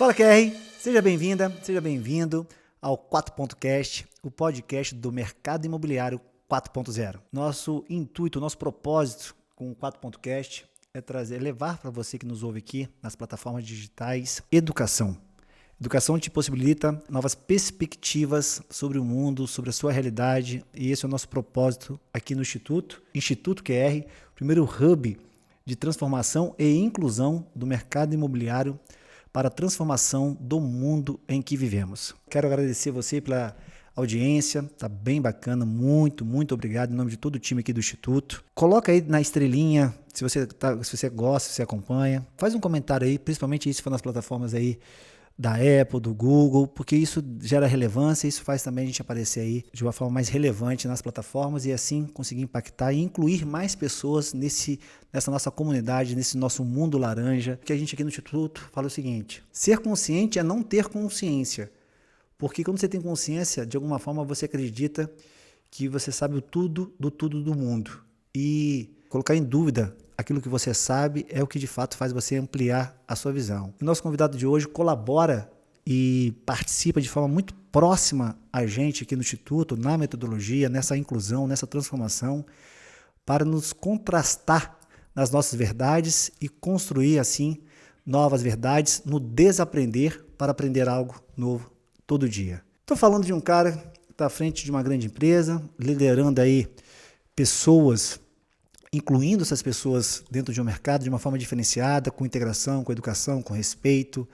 Fala, QR! Seja bem-vinda, seja bem-vindo ao 4.cast, o podcast do mercado imobiliário 4.0. Nosso intuito, nosso propósito com o 4.cast é levar para você que nos ouve aqui nas plataformas digitais educação. Educação te possibilita novas perspectivas sobre o mundo, sobre a sua realidade, e esse é o nosso propósito aqui no Instituto QR, o primeiro hub de transformação e inclusão do mercado imobiliário para a transformação do mundo em que vivemos. Quero agradecer você pela audiência, tá bem bacana, muito obrigado em nome de todo o time aqui do Instituto. Coloca aí na estrelinha, se você gosta, se você acompanha, faz um comentário aí, principalmente se for nas plataformas aí da Apple, do Google, porque isso gera relevância, isso faz também a gente aparecer aí de uma forma mais relevante nas plataformas e assim conseguir impactar e incluir mais pessoas nessa nossa comunidade, nesse nosso mundo laranja, que a gente aqui no Instituto fala o seguinte: ser consciente é não ter consciência, porque quando você tem consciência, de alguma forma você acredita que você sabe o tudo do mundo, e colocar em dúvida aquilo que você sabe é o que de fato faz você ampliar a sua visão. O nosso convidado de hoje colabora e participa de forma muito próxima a gente aqui no Instituto, na metodologia, nessa inclusão, nessa transformação, para nos contrastar nas nossas verdades e construir assim novas verdades no desaprender para aprender algo novo todo dia. Estou falando de um cara que está à frente de uma grande empresa, liderando aí pessoas, incluindo essas pessoas dentro de um mercado de uma forma diferenciada, com integração, com educação, com respeito,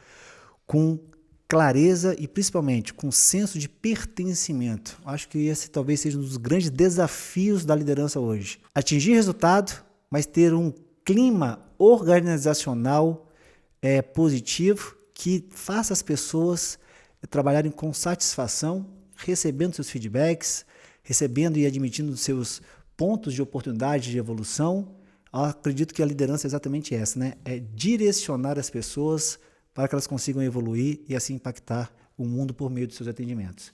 com clareza e principalmente com senso de pertencimento. Acho que esse talvez seja um dos grandes desafios da liderança hoje. Atingir resultado, mas ter um clima organizacional positivo que faça as pessoas trabalharem com satisfação, recebendo seus feedbacks, recebendo e admitindo seus pontos de oportunidade de evolução. Eu acredito que a liderança é exatamente essa, né? É direcionar as pessoas para que elas consigam evoluir e assim impactar o mundo por meio de seus atendimentos.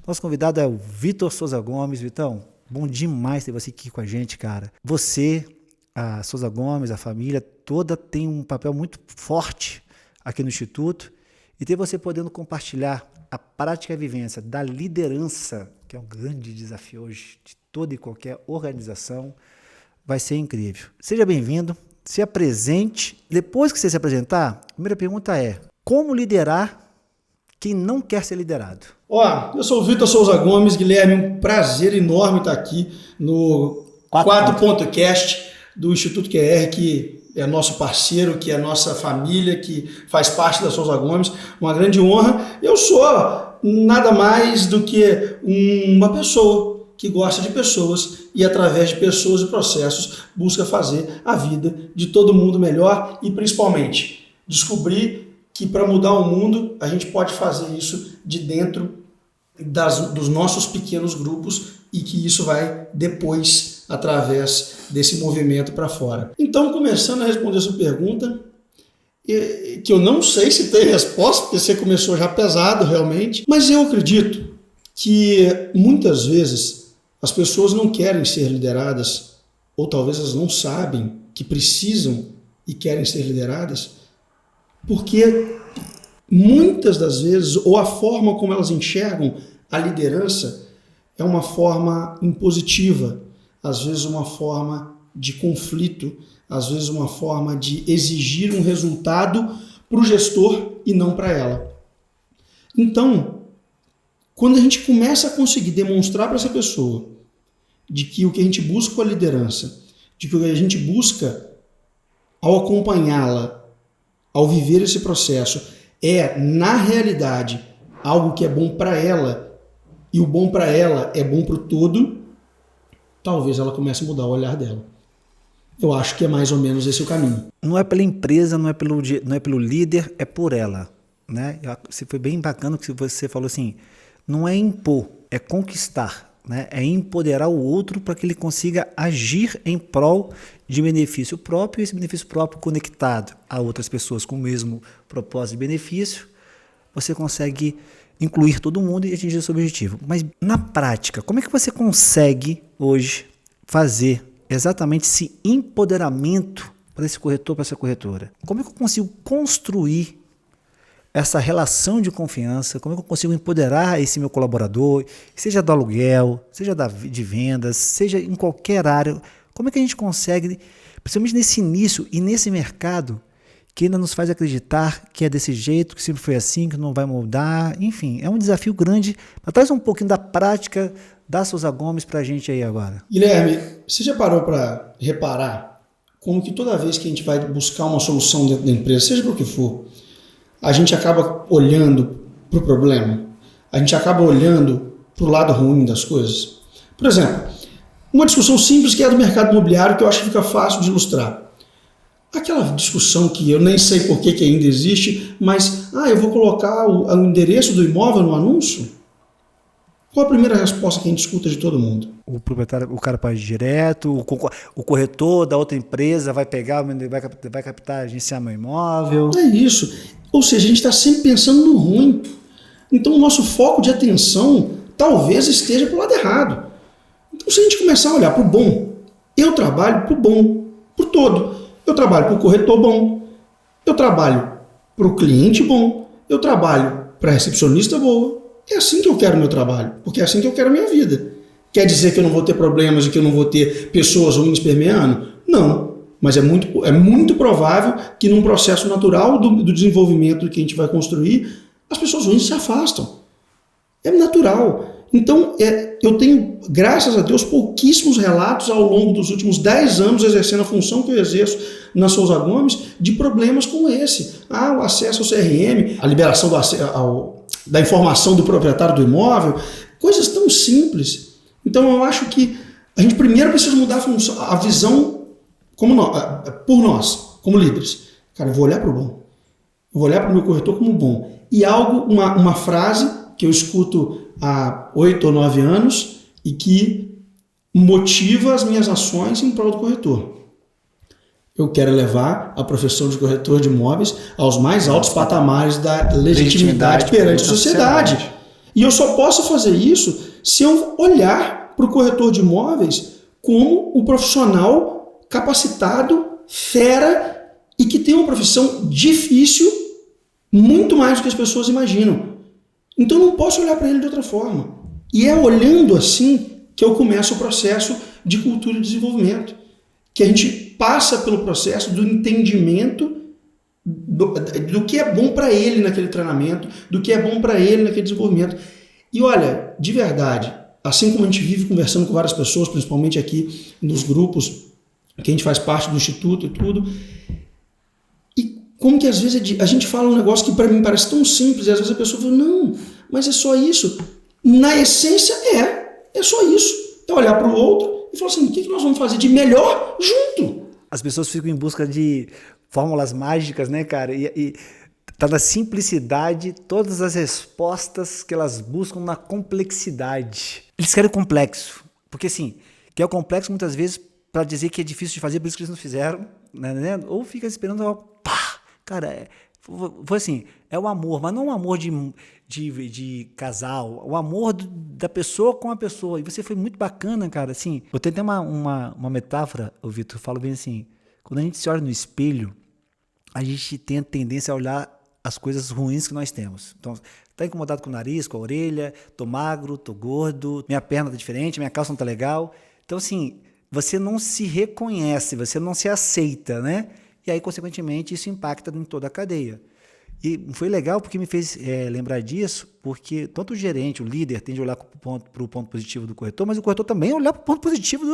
Nosso convidado é o Vitor Souza Gomes. Vitão, bom demais ter você aqui com a gente, cara. Você, a Souza Gomes, a família toda tem um papel muito forte aqui no Instituto, e ter você podendo compartilhar a prática e a vivência da liderança, que é um grande desafio hoje de toda e qualquer organização, vai ser incrível. Seja bem-vindo, se apresente. Depois que você se apresentar, a primeira pergunta é: como liderar quem não quer ser liderado? Eu sou o Vitor Souza Gomes. Guilherme, um prazer enorme estar aqui no 4.cast do Instituto QR, que é nosso parceiro, que é nossa família, que faz parte da Souza Gomes. Uma grande honra. Eu sou nada mais do que uma pessoa que gosta de pessoas e, através de pessoas e processos, busca fazer a vida de todo mundo melhor e, principalmente, descobrir que para mudar o mundo a gente pode fazer isso de dentro dos nossos pequenos grupos e que isso vai depois, através desse movimento, para fora. Então, começando a responder essa pergunta, que eu não sei se tem resposta, porque você começou já pesado realmente, mas eu acredito que muitas vezes as pessoas não querem ser lideradas, ou talvez elas não sabem que precisam e querem ser lideradas, porque muitas das vezes, ou a forma como elas enxergam a liderança é uma forma impositiva, às vezes uma forma de conflito, às vezes uma forma de exigir um resultado para o gestor e não para ela. Então, quando a gente começa a conseguir demonstrar para essa pessoa de que o que a gente busca com a liderança, de que o que a gente busca ao acompanhá-la, ao viver esse processo, é, na realidade, algo que é bom para ela, e o bom para ela é bom para o todo, talvez ela comece a mudar o olhar dela. Eu acho que é mais ou menos esse o caminho. Não é pela empresa, não é pelo líder, é por ela, né? Foi bem bacana que você falou assim, não é impor, é conquistar, né? É empoderar o outro para que ele consiga agir em prol de benefício próprio, e esse benefício próprio conectado a outras pessoas com o mesmo propósito de benefício, você consegue incluir todo mundo e atingir o seu objetivo. Mas na prática, como é que você consegue hoje fazer exatamente esse empoderamento para esse corretor, para essa corretora? Como é que eu consigo construir essa relação de confiança, como é que eu consigo empoderar esse meu colaborador, seja do aluguel, seja de vendas, seja em qualquer área, como é que a gente consegue, principalmente nesse início e nesse mercado, que ainda nos faz acreditar que é desse jeito, que sempre foi assim, que não vai mudar, enfim, é um desafio grande. Mas traz um pouquinho da prática da Souza Gomes para a gente aí agora. Guilherme, você já parou para reparar como que toda vez que a gente vai buscar uma solução dentro da empresa, seja para o que for, a gente acaba olhando para o problema, a gente acaba olhando para o lado ruim das coisas? Por exemplo, uma discussão simples que é do mercado imobiliário, que eu acho que fica fácil de ilustrar. Aquela discussão que eu nem sei por que ainda existe, mas eu vou colocar o endereço do imóvel no anúncio? Qual a primeira resposta que a gente escuta de todo mundo? O proprietário, o cara faz direto, o corretor da outra empresa vai pegar, vai captar, agenciar meu imóvel. É isso. Ou seja, a gente está sempre pensando no ruim. Então o nosso foco de atenção talvez esteja para o lado errado. Então se a gente começar a olhar para o bom, eu trabalho para o bom, para o todo. Eu trabalho para o corretor bom, eu trabalho para o cliente bom, eu trabalho para a recepcionista boa. É assim que eu quero o meu trabalho, porque é assim que eu quero a minha vida. Quer dizer que eu não vou ter problemas e que eu não vou ter pessoas ruins permeando? Não, mas é muito provável que num processo natural do desenvolvimento que a gente vai construir, as pessoas ruins se afastam. É natural. Então, eu tenho, graças a Deus, pouquíssimos relatos ao longo dos últimos 10 anos exercendo a função que eu exerço na Souza Gomes de problemas como esse. O acesso ao CRM, a liberação da informação do proprietário do imóvel, coisas tão simples. Então, eu acho que a gente primeiro precisa mudar a visão por nós, como líderes. Cara, eu vou olhar para o bom. Eu vou olhar para o meu corretor como bom. E uma frase que eu escuto há 8 ou 9 anos e que motiva as minhas ações em prol do corretor. Eu quero levar a profissão de corretor de imóveis aos mais altos patamares da legitimidade perante a sociedade. E eu só posso fazer isso se eu olhar para o corretor de imóveis como um profissional capacitado, fera e que tem uma profissão difícil, muito mais do que as pessoas imaginam. Então eu não posso olhar para ele de outra forma. E é olhando assim que eu começo o processo de cultura e desenvolvimento. Que a gente passa pelo processo do entendimento do que é bom para ele naquele treinamento, do que é bom para ele naquele desenvolvimento. E olha, de verdade, assim como a gente vive conversando com várias pessoas, principalmente aqui nos grupos que a gente faz parte do Instituto e tudo, e como que às vezes a gente fala um negócio que para mim parece tão simples, e às vezes a pessoa fala, não, mas é só isso. Na essência é só isso. É olhar para o outro e falar assim, o que nós vamos fazer de melhor junto? As pessoas ficam em busca de fórmulas mágicas, né, cara? E tá na simplicidade todas as respostas que elas buscam na complexidade. Eles querem complexo, porque assim, quer o complexo muitas vezes para dizer que é difícil de fazer, por isso que eles não fizeram, né? Ou fica esperando, pá, cara, foi assim, é o amor, mas não o amor de casal, o amor da pessoa com a pessoa. E você foi muito bacana, cara, assim, eu tenho até uma metáfora, Vitor, eu falo bem assim, quando a gente se olha no espelho, a gente tem a tendência a olhar as coisas ruins que nós temos. Então, tá incomodado com o nariz, com a orelha, tô magro, tô gordo, minha perna tá diferente, minha calça não tá legal. Então, assim, você não se reconhece, você não se aceita, né? E aí, consequentemente, isso impacta em toda a cadeia. E foi legal porque me fez lembrar disso, porque tanto o gerente, o líder, tem de olhar para o ponto positivo do corretor, mas o corretor também olhar para o ponto positivo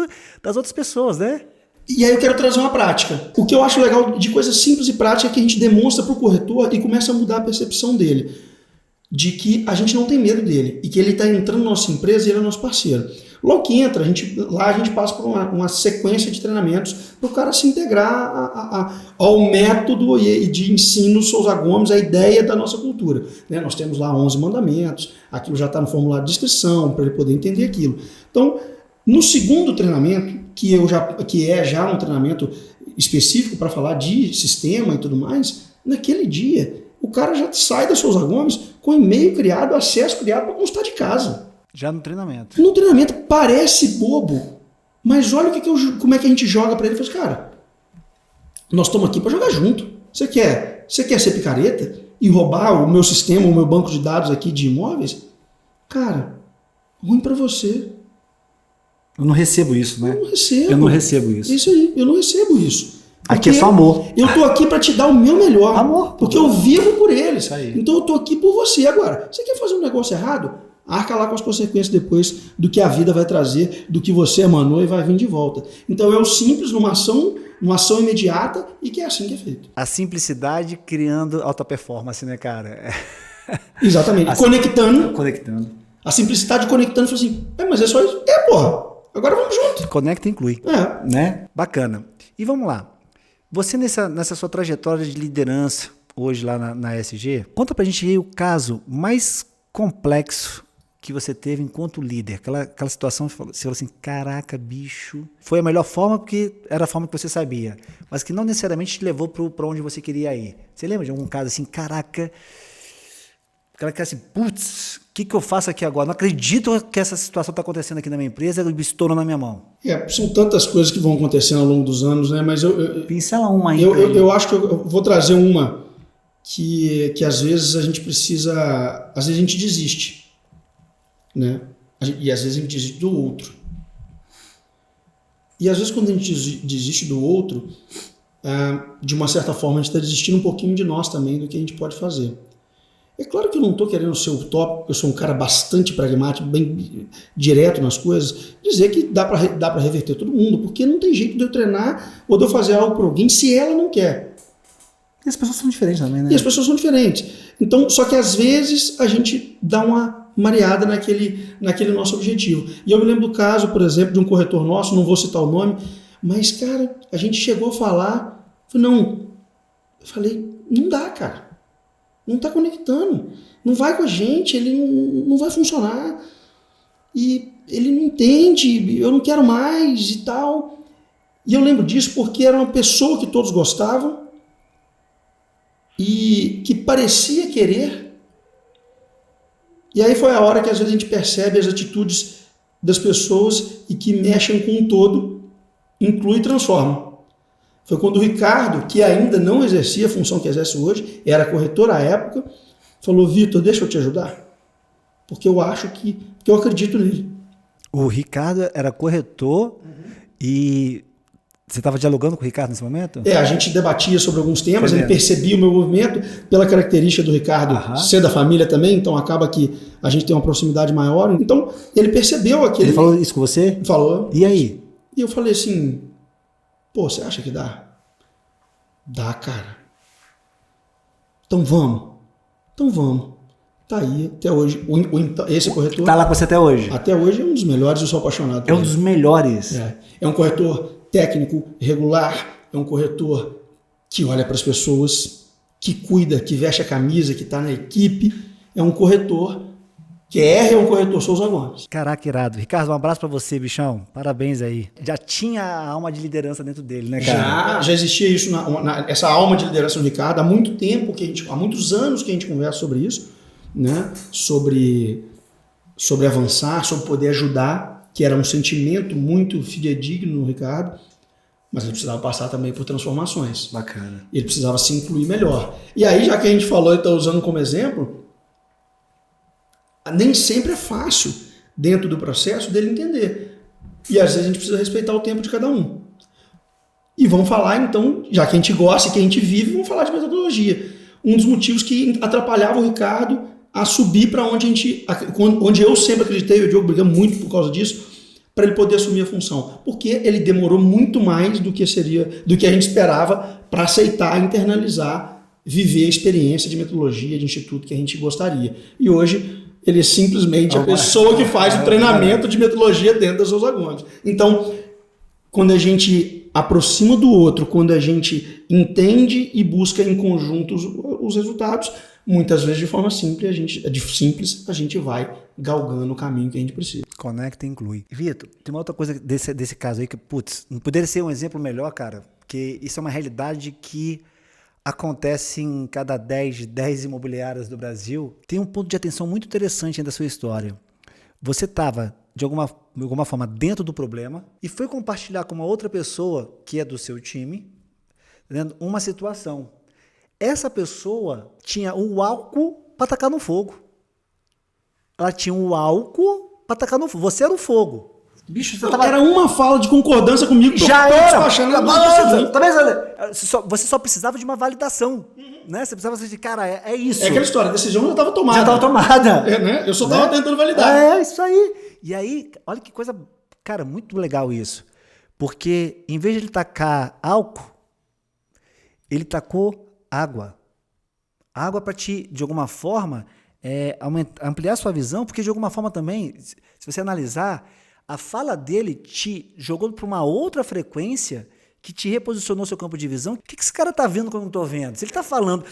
das outras pessoas, né? E aí eu quero trazer uma prática. O que eu acho legal de coisa simples e prática é que a gente demonstra para o corretor e começa a mudar a percepção dele, de que a gente não tem medo dele e que ele está entrando na nossa empresa e ele é nosso parceiro. Logo que entra, a gente passa por uma sequência de treinamentos para o cara se integrar ao método de ensino Souza Gomes, a ideia da nossa cultura. Né? Nós temos lá 11 mandamentos, aquilo já está no formulário de inscrição, para ele poder entender aquilo. Então, no segundo treinamento, que é já um treinamento específico para falar de sistema e tudo mais, naquele dia, o cara já sai da Souza Gomes com e-mail criado, acesso criado para constar de casa. Já no treinamento. No treinamento parece bobo, mas olha como é que a gente joga para ele. Fala, cara, nós estamos aqui para jogar junto. Você quer ser picareta? e roubar o meu sistema, o meu banco de dados aqui de imóveis, cara, ruim para você. Eu não recebo isso, né? Eu não recebo. Eu não recebo isso. Isso aí, eu não recebo isso. Aqui é só amor. Eu tô aqui para te dar o meu melhor. Amor. Porque eu vivo por eles. Aí. Então eu tô aqui por você. Agora, você quer fazer um negócio errado? Arca lá com as consequências depois do que a vida vai trazer, do que você emanou e vai vir de volta. Então é o simples numa ação imediata e que é assim que é feito. A simplicidade criando alta performance, né, cara? Exatamente. Conectando. Conectando. A simplicidade conectando, falou assim, mas é só isso? Porra. Agora vamos junto. Conecta e inclui. Né? Bacana. E vamos lá. Você nessa sua trajetória de liderança hoje lá na ESG, conta pra gente aí o caso mais complexo que você teve enquanto líder. Aquela situação que você falou assim, caraca, bicho. Foi a melhor forma porque era a forma que você sabia, mas que não necessariamente te levou para onde você queria ir. Você lembra de algum caso assim, caraca, aquela que assim, putz, o que eu faço aqui agora? Não acredito que essa situação está acontecendo aqui na minha empresa e estourou na minha mão. São tantas coisas que vão acontecendo ao longo dos anos, né? Mas pincela uma aí. Eu acho que eu vou trazer uma que às vezes a gente precisa, às vezes a gente desiste, né? E às vezes a gente desiste do outro. E às vezes quando a gente desiste do outro, de uma certa forma a gente está desistindo um pouquinho de nós também, do que a gente pode fazer. É claro que eu não estou querendo ser o top, eu sou um cara bastante pragmático, bem direto nas coisas, dizer que dá para reverter todo mundo, porque não tem jeito de eu treinar ou de eu fazer algo para alguém se ela não quer. E as pessoas são diferentes também, né? E as pessoas são diferentes. Então, só que às vezes a gente dá uma mareada naquele nosso objetivo. E eu me lembro do caso, por exemplo, de um corretor nosso, não vou citar o nome, mas, cara, a gente chegou a falar, eu falei, não dá, cara. Não está conectando, não vai com a gente, ele não vai funcionar, e ele não entende, eu não quero mais e tal. E eu lembro disso porque era uma pessoa que todos gostavam e que parecia querer. E aí foi a hora que às vezes a gente percebe as atitudes das pessoas e que mexem com o todo, inclui e transforma. Foi quando o Ricardo, que ainda não exercia a função que exerce hoje, era corretor à época, falou, Vitor, deixa eu te ajudar, porque eu acho que eu acredito nele. O Ricardo era corretor e você estava dialogando com o Ricardo nesse momento? A gente debatia sobre alguns temas, ele percebia o meu movimento pela característica do Ricardo ser da família também, então acaba que a gente tem uma proximidade maior. Então ele percebeu aquele... Ele falou isso com você? Falou. E aí? E eu falei assim, você acha que dá? Dá, cara. Então vamos. Tá aí, até hoje. Esse corretor... Tá lá com você até hoje? Até hoje é um dos melhores, eu sou apaixonado por ele. É um dos melhores? É um corretor técnico, regular, é um corretor que olha para as pessoas, que cuida, que veste a camisa, que está na equipe. É um corretor que é um corretor Souza Gomes. Caraca, irado. Ricardo, um abraço pra você, bichão. Parabéns aí. Já tinha a alma de liderança dentro dele, né, cara? Já existia isso, essa alma de liderança do Ricardo. Há muito tempo, há muitos anos que a gente conversa sobre isso, né? Sobre avançar, sobre poder ajudar, que era um sentimento muito fidedigno no Ricardo, mas ele precisava passar também por transformações. Bacana. Ele precisava se incluir melhor. E aí, já que a gente falou e está usando como exemplo, nem sempre é fácil, dentro do processo, dele entender. E às vezes a gente precisa respeitar o tempo de cada um. E vamos falar, então, já que a gente gosta e que a gente vive, vamos falar de metodologia. Um dos motivos que atrapalhava o Ricardo a subir para onde eu sempre acreditei, o Diogo brigamos muito por causa disso, para ele poder assumir a função. Porque ele demorou muito mais do que a gente esperava para aceitar, internalizar, viver a experiência de metodologia, de instituto que a gente gostaria. E hoje ele é simplesmente a pessoa que faz o treinamento de metodologia dentro das Souza Gomes. Então, quando a gente aproxima do outro, quando a gente entende e busca em conjunto os resultados, muitas vezes de forma simples, a gente vai galgando o caminho que a gente precisa. Conecta e inclui. Vitor, tem uma outra coisa desse caso aí que, não poderia ser um exemplo melhor, cara, porque isso é uma realidade que acontece em cada 10 imobiliárias do Brasil. Tem um ponto de atenção muito interessante da sua história. Você estava, de alguma forma, dentro do problema e foi compartilhar com uma outra pessoa que é do seu time, uma situação. Essa pessoa tinha o álcool para tacar no fogo. Ela tinha o álcool para tacar no fogo. Você era o fogo. Bicho, você tava... Era uma fala de concordância comigo. Já era! Você só precisava de uma validação. Né? Você precisava de, cara, é isso. É aquela história, a decisão já estava tomada. Já estava tomada. Né? Eu só estava tentando validar. É, isso aí. E aí, olha que coisa, cara, muito legal isso. Porque em vez de ele tacar álcool, ele tacou água. Água para te, de alguma forma, ampliar sua visão, porque de alguma forma também, se você analisar, a fala dele te jogou para uma outra frequência que te reposicionou seu campo de visão. O que esse cara tá vendo que eu não tô vendo? Se ele tá falando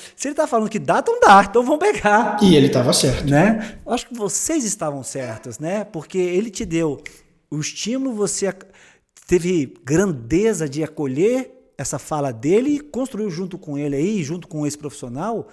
que dá, então dá, então vamos pegar. E ele estava certo. Né? Eu acho que vocês estavam certos, né? Porque ele te deu o estímulo, você teve grandeza de acolher essa fala dele e construiu junto com ele aí, junto com esse profissional,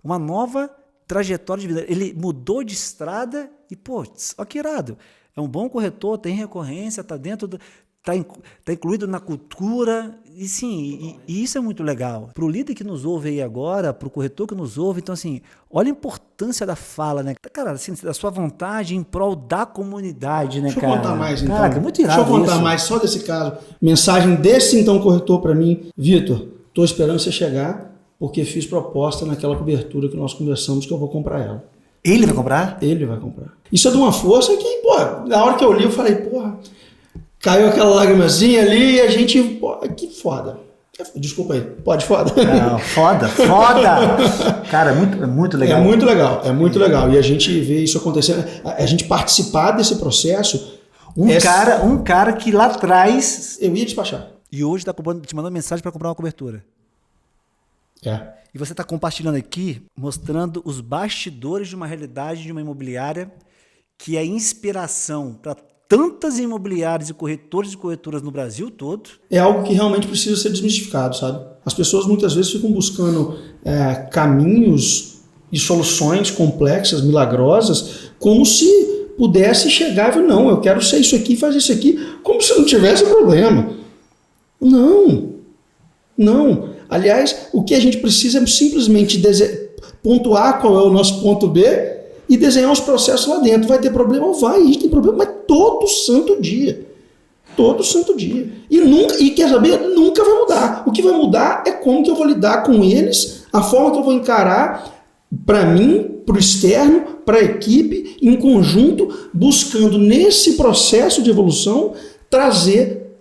uma nova trajetória de vida. Ele mudou de estrada e, pô, ó que irado. É um bom corretor, tem recorrência, está dentro do... Está incluído na cultura, e sim, e isso é muito legal. Para o líder que nos ouve aí agora, para o corretor que nos ouve, então assim, olha a importância da fala, né? Cara, assim, da sua vontade em prol da comunidade, né, Deixa cara? eu contar mais, então. Caraca, muito irado. Deixa eu contar mais só desse caso. Mensagem desse, então, corretor para mim. Vitor, estou esperando você chegar, porque fiz proposta naquela cobertura que nós conversamos que eu vou comprar ela. Ele vai comprar? Ele vai comprar. Isso é de uma força que, pô, na hora que eu li, eu falei, porra, caiu aquela lágrimazinha ali e a gente, pô, que foda. Desculpa aí, pode foda? Não, foda. Cara, é muito legal. É muito legal. E a gente vê isso acontecendo, a gente participar desse processo. Um cara que lá atrás... Eu ia despachar. E hoje está te mandando mensagem para comprar uma cobertura. E você está compartilhando aqui, mostrando os bastidores de uma realidade de uma imobiliária que é inspiração para tantas imobiliárias e corretores e corretoras no Brasil todo. É algo que realmente precisa ser desmistificado, sabe? As pessoas muitas vezes ficam buscando caminhos e soluções complexas, milagrosas, como se pudesse chegar e falar, não, eu quero ser isso aqui e fazer isso aqui, como se não tivesse problema. Não. Aliás, o que a gente precisa é simplesmente pontuar qual é o nosso ponto B e desenhar os processos lá dentro. Vai ter problema? Vai, a gente tem problema, mas todo santo dia. E quer saber? Nunca vai mudar. O que vai mudar é como que eu vou lidar com eles, a forma que eu vou encarar para mim, para o externo, para a equipe, em conjunto, buscando nesse processo de evolução trazer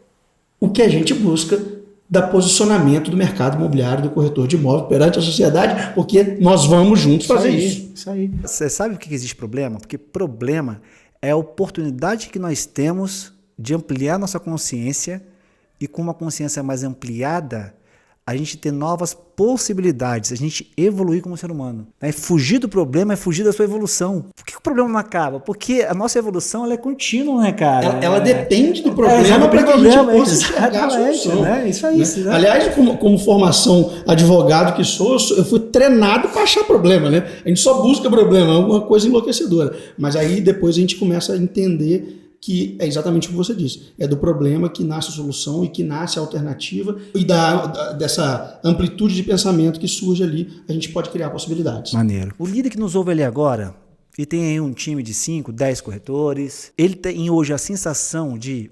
o que a gente busca da posicionamento do mercado imobiliário, do corretor de imóvel perante a sociedade, porque nós vamos juntos fazer isso. Isso aí. Você sabe por que existe problema? Porque problema é a oportunidade que nós temos de ampliar nossa consciência e com uma consciência mais ampliada, a gente ter novas possibilidades, a gente evoluir como ser humano. Fugir do problema é fugir da sua evolução. Por que o problema não acaba? Porque a nossa evolução ela é contínua, né, cara? Ela depende do problema para que a gente possa chegar à solução. Né? Isso aí. Né? Aliás, como formação advogado que sou, eu fui treinado para achar problema, né? A gente só busca problema, é uma coisa enlouquecedora. Mas aí depois a gente começa a entender que é exatamente o que você disse. É do problema que nasce a solução e que nasce a alternativa e dessa amplitude de pensamento que surge ali, a gente pode criar possibilidades. Maneiro. O líder que nos ouve ali agora, ele tem aí um time de 5, 10 corretores, ele tem hoje a sensação de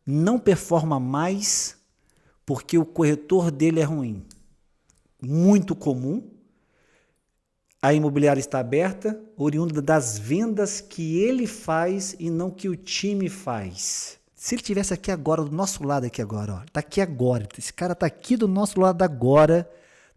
não performa mais porque o corretor dele é ruim. Muito comum. A imobiliária está aberta, oriunda das vendas que ele faz e não que o time faz. Se ele estivesse aqui agora, do nosso lado aqui agora, ó, tá aqui agora, esse cara tá aqui do nosso lado agora,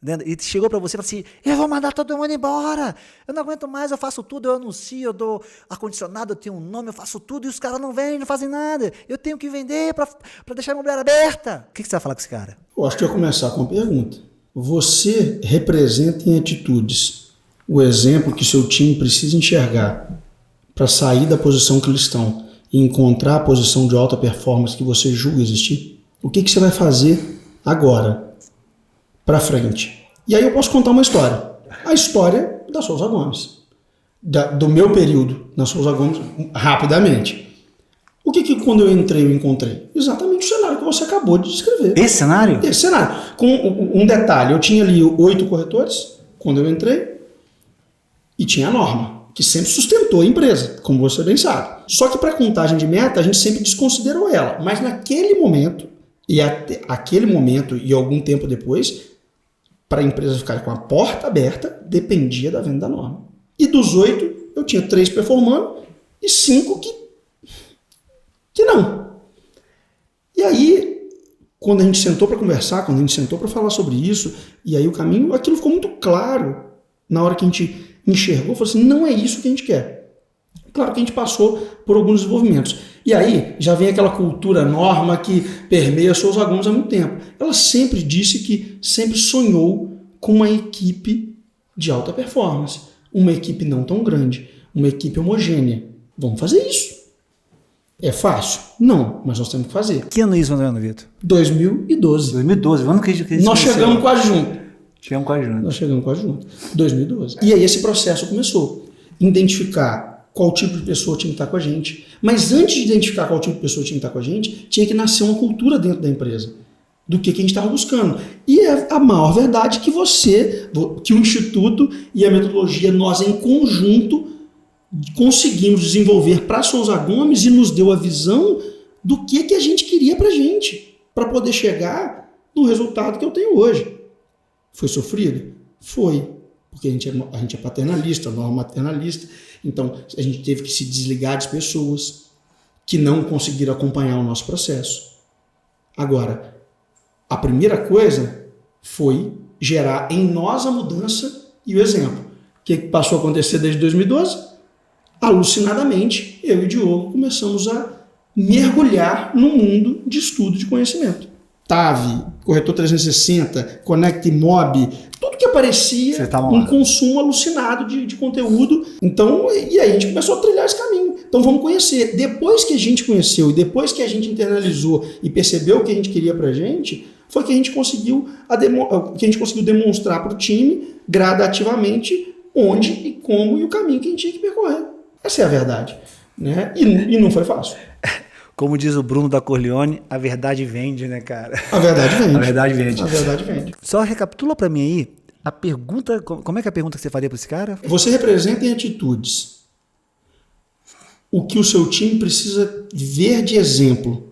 né? E chegou para você e falou assim, eu vou mandar todo mundo embora, eu não aguento mais, eu faço tudo, eu anuncio, eu dou ar-condicionado, eu tenho um nome, eu faço tudo e os caras não vêm, não fazem nada, eu tenho que vender para deixar a imobiliária aberta. O que você vai falar com esse cara? Eu acho que eu vou começar com uma pergunta. Você representa em atitudes o exemplo que seu time precisa enxergar para sair da posição que eles estão e encontrar a posição de alta performance que você julga existir? O que você vai fazer agora, para frente? E aí eu posso contar uma história. A história da Souza Gomes. Do meu período na Souza Gomes, rapidamente. O que quando eu entrei eu encontrei? Exatamente o cenário que você acabou de descrever. Esse cenário? Esse cenário. Com um detalhe, eu tinha ali 8 corretores quando eu entrei e tinha a Norma, que sempre sustentou a empresa, como você bem sabe. Só que para contagem de meta, a gente sempre desconsiderou ela. Mas naquele momento, e até aquele momento e algum tempo depois, para a empresa ficar com a porta aberta, dependia da venda da Norma. E dos 8, eu tinha 3 performando e 5 que não. E aí, quando a gente sentou para conversar, quando a gente sentou para falar sobre isso, e aí o caminho, aquilo ficou muito claro na hora que a gente enxergou, falou assim, não é isso que a gente quer. Claro que a gente passou por alguns desenvolvimentos. E aí, já vem aquela cultura Norma que permeia Souza Gomes há muito tempo. Ela sempre disse que sempre sonhou com uma equipe de alta performance. Uma equipe não tão grande, uma equipe homogênea. Vamos fazer isso. É fácil? Não, mas nós temos que fazer. Que ano é isso, André Vitor? 2012. 2012, o ano que a gente Nós chegamos quase junto. Nós chegamos quase junto. 2012. E aí esse processo começou. Identificar qual tipo de pessoa tinha que estar com a gente. Mas antes de identificar qual tipo de pessoa tinha que estar com a gente, tinha que nascer uma cultura dentro da empresa. Do que a gente estava buscando. E é a maior verdade que que o Instituto e a metodologia, nós em conjunto, conseguimos desenvolver para Souza Gomes e nos deu a visão do que a gente queria para a gente, para poder chegar no resultado que eu tenho hoje. Foi sofrido? Foi, porque a gente é paternalista, Norma maternalista, então a gente teve que se desligar de pessoas que não conseguiram acompanhar o nosso processo. Agora, a primeira coisa foi gerar em nós a mudança e o exemplo. O que passou a acontecer desde 2012? Alucinadamente, eu e o Diogo começamos a mergulhar no mundo de estudo de conhecimento. TAV, Corretor 360, Connect Mob, tudo que aparecia, um consumo alucinado de conteúdo. Então, e aí a gente começou a trilhar esse caminho. Então vamos conhecer. Depois que a gente conheceu e depois que a gente internalizou e percebeu o que a gente queria pra gente, foi que a gente conseguiu demonstrar para o time gradativamente onde e como e o caminho que a gente tinha que percorrer. Essa é a verdade, né? E não foi fácil. Como diz o Bruno da Corleone, a verdade vende, né, cara? A verdade vende. A verdade vende. A verdade vende. Só recapitula para mim aí a pergunta, como é que é a pergunta que você faria para esse cara? Você representa em atitudes o que o seu time precisa ver de exemplo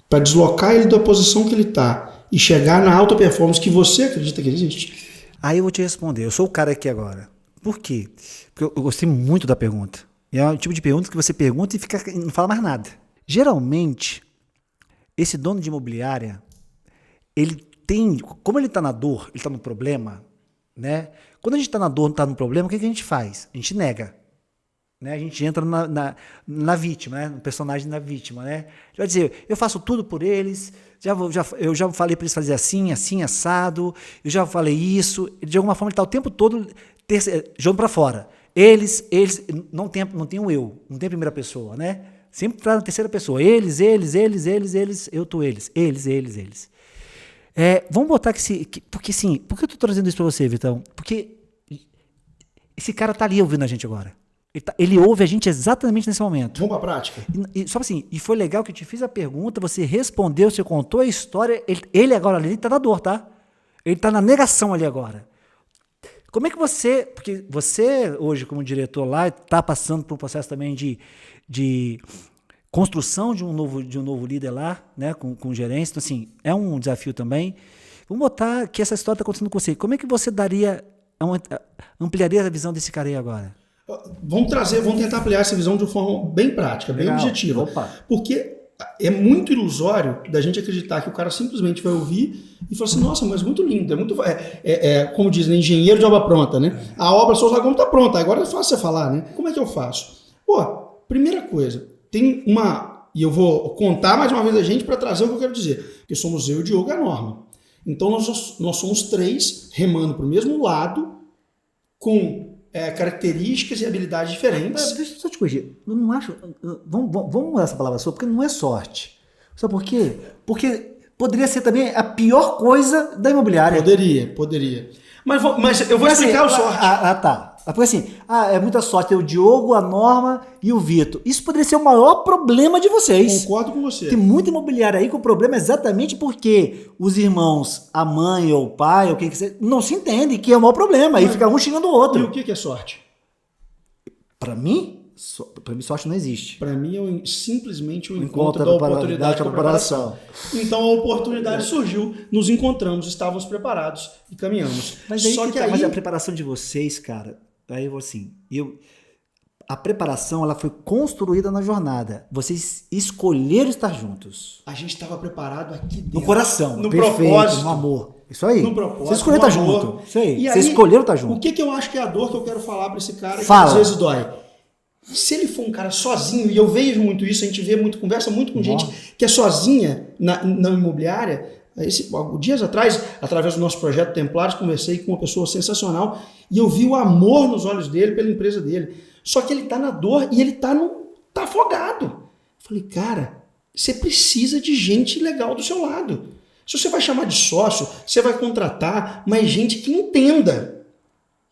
para deslocar ele da posição que ele está e chegar na alta performance que você acredita que existe? Aí eu vou te responder. Eu sou o cara aqui agora. Por quê? Porque eu gostei muito da pergunta. E é um tipo de pergunta que você pergunta e não fala mais nada. Geralmente, esse dono de imobiliária, ele tem, como ele está na dor, ele está no problema, né? Quando a gente está na dor, está no problema, o que a gente faz? A gente nega. Né? A gente entra na vítima, né? No personagem da vítima. Né? Vai dizer, eu faço tudo por eles, eu já falei para eles fazer assim, assim, assado, eu já falei isso. De alguma forma ele está o tempo todo jogando para fora. Eles não tem o eu, não tem a primeira pessoa, né? Sempre está na terceira pessoa. Eles, eu tô eles. Eles. Vamos botar porque sim, por que eu estou trazendo isso para você, Vitão? Porque esse cara está ali ouvindo a gente agora. Ele ouve a gente exatamente nesse momento. Vamos para a prática. Só assim, e foi legal que eu te fiz a pergunta, você respondeu, você contou a história, ele agora ali está na dor, tá? Ele está na negação ali agora. Como é que porque você hoje como diretor lá está passando por um processo também de construção de um novo líder lá, né, com gerência, então assim, é um desafio também. Vamos botar que essa história está acontecendo com você. Como é que você ampliaria a visão desse cara aí agora? Vamos tentar ampliar essa visão de uma forma bem prática, bem objetiva. Opa. Porque é muito ilusório da gente acreditar que o cara simplesmente vai ouvir e falar assim, nossa, mas muito lindo, como diz, né, engenheiro de obra pronta, né? A obra Souza Gomes está pronta, agora é fácil você falar, né? Como é que eu faço? Primeira coisa, e eu vou contar mais uma vez a gente para trazer o que eu quero dizer, porque somos eu, o Diogo e a Norma. Então nós somos 3 remando para o mesmo lado com características e habilidades diferentes. Deixa eu só te corrigir. Eu não acho. Vamos mudar essa palavra sua, porque não é sorte. Sabe por quê? Porque poderia ser também a pior coisa da imobiliária. Poderia. Mas eu vou explicar o sorte. Tá. Porque assim, é muita sorte ter o Diogo, a Norma e o Vitor. Isso poderia ser o maior problema de vocês. Concordo com você. Tem muita imobiliária aí que o problema é exatamente porque os irmãos, a mãe ou o pai, ou quem que seja, não se entendem, que é o maior problema. Aí fica um xingando o outro. E o que é sorte? Para mim, sorte não existe. Para mim é simplesmente um encontro da oportunidade com a preparação. Então a oportunidade surgiu, nos encontramos, estávamos preparados e caminhamos. Mas a preparação de vocês, cara, aí eu vou assim, a preparação ela foi construída na jornada. Vocês escolheram estar juntos. A gente estava preparado aqui dentro. No coração, no perfeito, propósito, no amor. Isso aí. No propósito. Vocês escolheram estar junto. Isso aí. E vocês aí, escolheram estar junto. O que eu acho que é a dor que eu quero falar para esse cara Fala. que às vezes dói? Se ele for um cara sozinho, e eu vejo muito isso, a gente vê muito, conversa muito com gente que é sozinha na imobiliária. Dias atrás, através do nosso projeto Templários, conversei com uma pessoa sensacional e eu vi o amor nos olhos dele pela empresa dele. Só que ele tá na dor e ele tá afogado. Eu falei, cara, você precisa de gente legal do seu lado. Se você vai chamar de sócio, você vai contratar mais gente que entenda.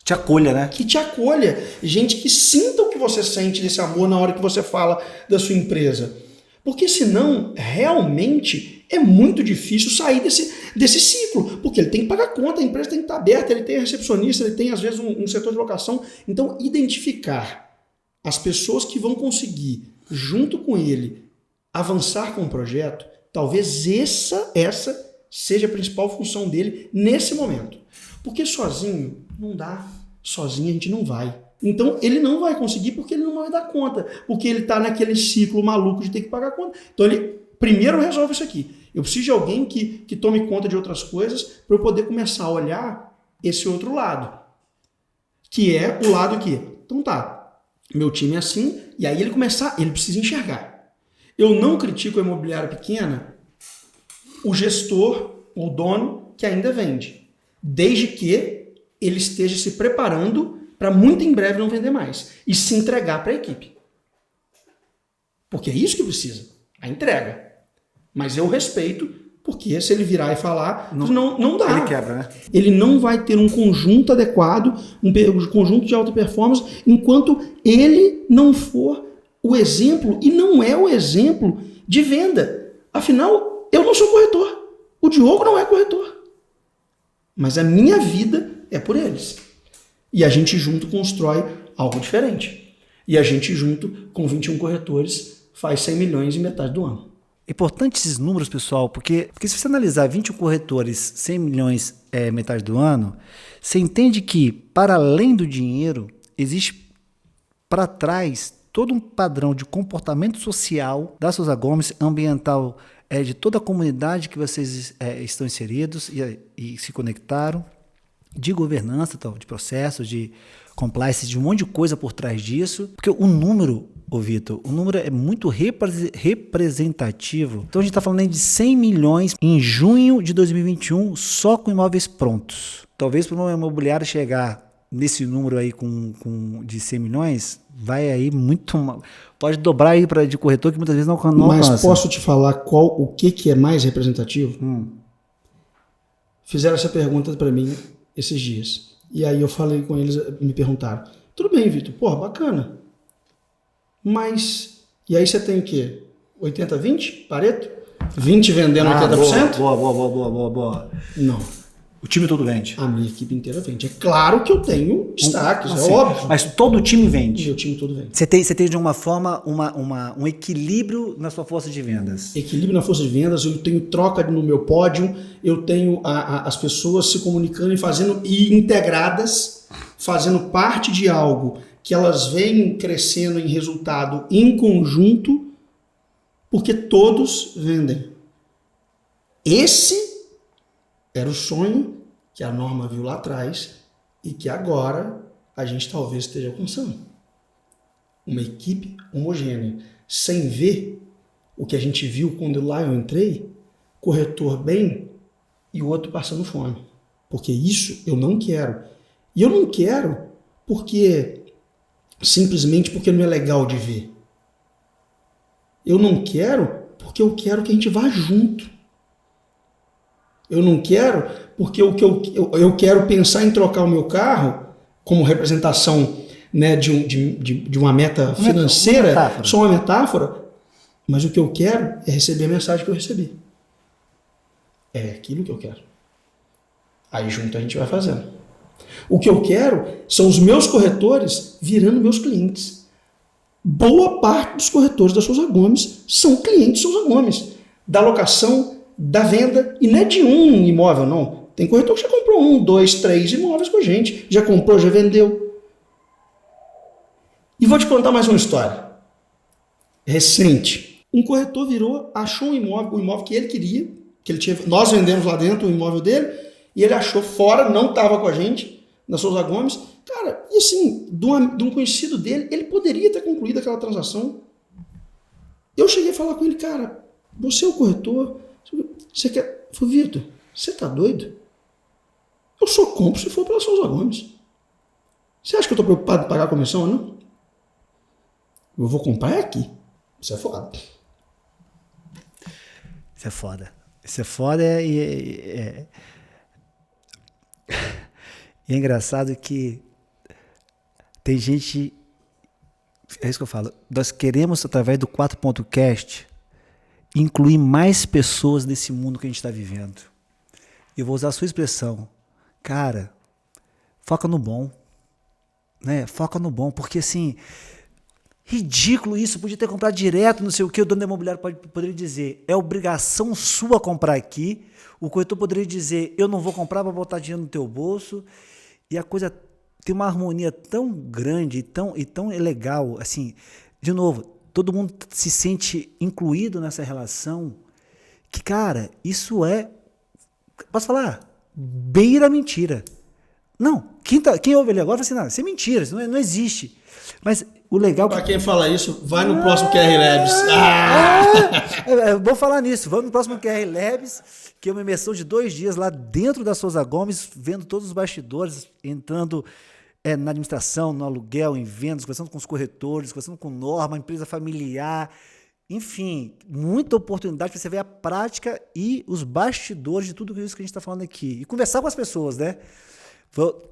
Te acolha, né? Que te acolha. Gente que sinta o que você sente desse amor na hora que você fala da sua empresa. Porque senão, realmente, é muito difícil sair desse ciclo. Porque ele tem que pagar conta, a empresa tem que estar aberta, ele tem a recepcionista, ele tem, às vezes, um setor de locação. Então, identificar as pessoas que vão conseguir, junto com ele, avançar com o projeto, talvez essa seja a principal função dele nesse momento. Porque sozinho não dá, sozinho a gente não vai. Então ele não vai conseguir porque ele não vai dar conta, porque ele está naquele ciclo maluco de ter que pagar conta. Então ele primeiro resolve isso aqui. Eu preciso de alguém que tome conta de outras coisas para eu poder começar a olhar esse outro lado, que é o lado que, então tá, meu time é assim, e aí ele precisa enxergar. Eu não critico a imobiliária pequena, o gestor, o dono que ainda vende, desde que ele esteja se preparando para muito em breve não vender mais e se entregar para a equipe. Porque é isso que precisa, a entrega. Mas eu respeito, porque se ele virar e falar, não dá. Ele quebra, né? Ele não vai ter um conjunto adequado, um conjunto de alta performance, enquanto ele não for o exemplo, e não é o exemplo de venda. Afinal, eu não sou corretor. O Diogo não é corretor. Mas a minha vida é por eles. E a gente junto constrói algo diferente. E a gente junto, com 21 corretores, faz 100 milhões em metade do ano. É importante esses números, pessoal, porque se você analisar 21 corretores, 100 milhões metade do ano, você entende que, para além do dinheiro, existe para trás todo um padrão de comportamento social da Souza Gomes, ambiental, de toda a comunidade que vocês estão inseridos e se conectaram, de governança, de processos, de compliance, de um monte de coisa por trás disso, porque o número, Vitor, o número é muito representativo. Então a gente está falando de 100 milhões em junho de 2021 só com imóveis prontos. Talvez para uma imobiliária chegar nesse número aí de 100 milhões, vai aí muito... Pode dobrar aí de corretor que muitas vezes não alcança. Mas posso te falar o que é mais representativo? Fizeram essa pergunta para mim esses dias. E aí eu falei com eles, me perguntaram, tudo bem, Vitor, porra, bacana. Mas, e aí você tem o quê? 80-20? Pareto? 20 vendendo 80%? Boa. Não. O time todo vende. A minha equipe inteira vende. É claro que eu tenho destaques, assim, é óbvio. Mas todo o time vende. Meu time todo vende. Você tem de uma forma um equilíbrio na sua força de vendas. Equilíbrio na força de vendas, eu tenho troca no meu pódio, eu tenho as pessoas se comunicando e integradas, fazendo parte de algo que elas vêm crescendo em resultado em conjunto, porque todos vendem. Esse era o sonho que a Norma viu lá atrás e que agora a gente talvez esteja alcançando. Uma equipe homogênea, sem ver o que a gente viu quando lá eu entrei, corretor bem e o outro passando fome. Porque isso eu não quero. E eu não quero simplesmente porque não é legal de ver. Eu não quero porque eu quero que a gente vá junto. Eu não quero porque eu quero pensar em trocar o meu carro como representação, né, de uma meta financeira, só uma metáfora, mas o que eu quero é receber a mensagem que eu recebi. É aquilo que eu quero. Aí junto a gente vai fazendo. O que eu quero são os meus corretores virando meus clientes. Boa parte dos corretores da Souza Gomes são clientes Souza Gomes. Da locação, da venda, e não é de um imóvel, não. Tem corretor que já comprou 1, 2, 3 imóveis com a gente. Já comprou, já vendeu. E vou te contar mais uma história. Recente. Um corretor virou, achou um imóvel, o imóvel que ele queria, que ele tinha, nós vendemos lá dentro o imóvel dele, e ele achou fora, não estava com a gente, na Souza Gomes. Cara, e assim, de um conhecido dele, ele poderia ter concluído aquela transação. Eu cheguei a falar com ele, cara, você é o corretor, você quer... Eu falei, Vitor, você tá doido? Eu só compro se for pela Souza Gomes. Você acha que eu estou preocupado em pagar a comissão ou não? Eu vou comprar aqui. Isso é foda. Isso é foda. Isso é foda e é engraçado que tem gente... É isso que eu falo. Nós queremos, através do 4.cast, incluir mais pessoas nesse mundo que a gente está vivendo. Eu vou usar a sua expressão. Cara, foca no bom. Né? Foca no bom. Porque, assim, ridículo isso. Podia ter comprado direto, não sei o que. O dono da imobiliária poderia dizer, é obrigação sua comprar aqui. O corretor poderia dizer, eu não vou comprar para botar dinheiro no teu bolso. E a coisa tem uma harmonia tão grande e tão legal. Assim, de novo, todo mundo se sente incluído nessa relação. Que, cara, isso é... Posso falar? Beira mentira. Não, quem ouve ele agora fala assim, não, isso é mentira, isso não existe. Mas o legal... Para quem fala isso, vai no próximo QR Labs. Vou falar nisso, vamos no próximo QR Labs, que é uma imersão de 2 dias lá dentro da Souza Gomes, vendo todos os bastidores, entrando na administração, no aluguel, em vendas, conversando com os corretores, conversando com norma, empresa familiar... Enfim, muita oportunidade para você ver a prática e os bastidores de tudo isso que a gente está falando aqui. E conversar com as pessoas, né?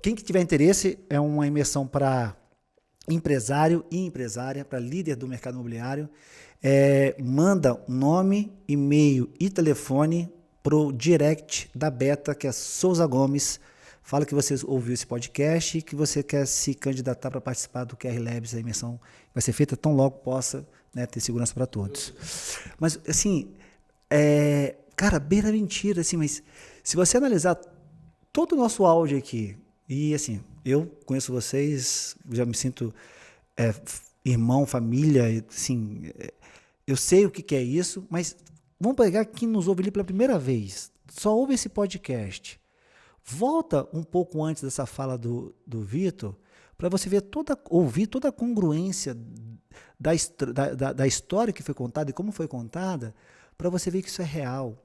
Quem que tiver interesse, é uma imersão para empresário e empresária, para líder do mercado imobiliário. Manda nome, e-mail e telefone para o direct da Beta, que é Souza Gomes. Fala que você ouviu esse podcast e que você quer se candidatar para participar do QR Labs. A imersão vai ser feita tão logo possa... Né, ter segurança para todos. Mas, assim, cara, beira mentira, assim, mas se você analisar todo o nosso áudio aqui, e assim, eu conheço vocês, já me sinto irmão, família, assim, eu sei o que é isso, mas vamos pegar quem nos ouve ali pela primeira vez, só ouve esse podcast, volta um pouco antes dessa fala do Vitor, para você ouvir toda a congruência da história que foi contada e como foi contada, para você ver que isso é real.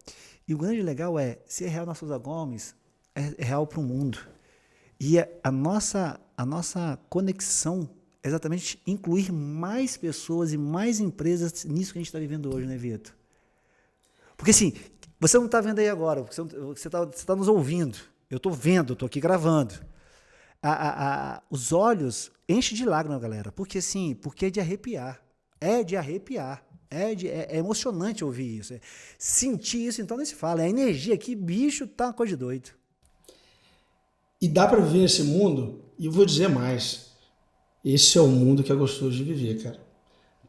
E o grande legal se é real na Souza Gomes, é real para o mundo. E a nossa conexão é exatamente incluir mais pessoas e mais empresas nisso que a gente está vivendo hoje, né, Vitor? Porque assim, você não está vendo aí agora, você está nos ouvindo. Eu estou vendo, eu estou aqui gravando. Os olhos enchem de lágrimas, galera, porque é de arrepiar, é emocionante ouvir isso, sentir isso, então nem se fala, a energia aqui, bicho, tá uma coisa de doido. E dá para viver nesse mundo, e eu vou dizer mais, esse é o mundo que é gostoso de viver, cara,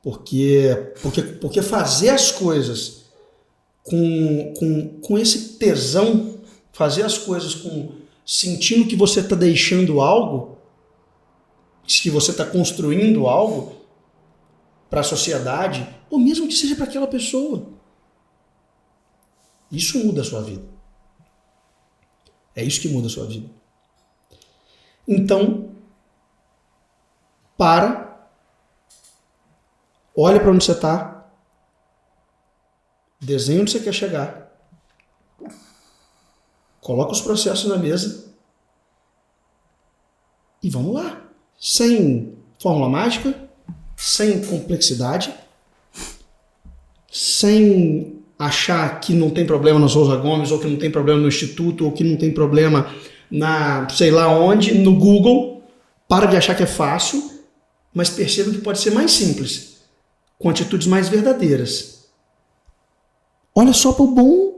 porque fazer as coisas com esse tesão, fazer as coisas sentindo que você está deixando algo, que você está construindo algo para a sociedade, ou mesmo que seja para aquela pessoa. Isso muda a sua vida. É isso que muda a sua vida. Então, olha para onde você está, desenha onde você quer chegar, coloca os processos na mesa e vamos lá. Sem fórmula mágica, sem complexidade, sem achar que não tem problema na Souza Gomes, ou que não tem problema no Instituto, ou que não tem problema sei lá onde, no Google. Para de achar que é fácil, mas perceba que pode ser mais simples, com atitudes mais verdadeiras. Olha só para o bom.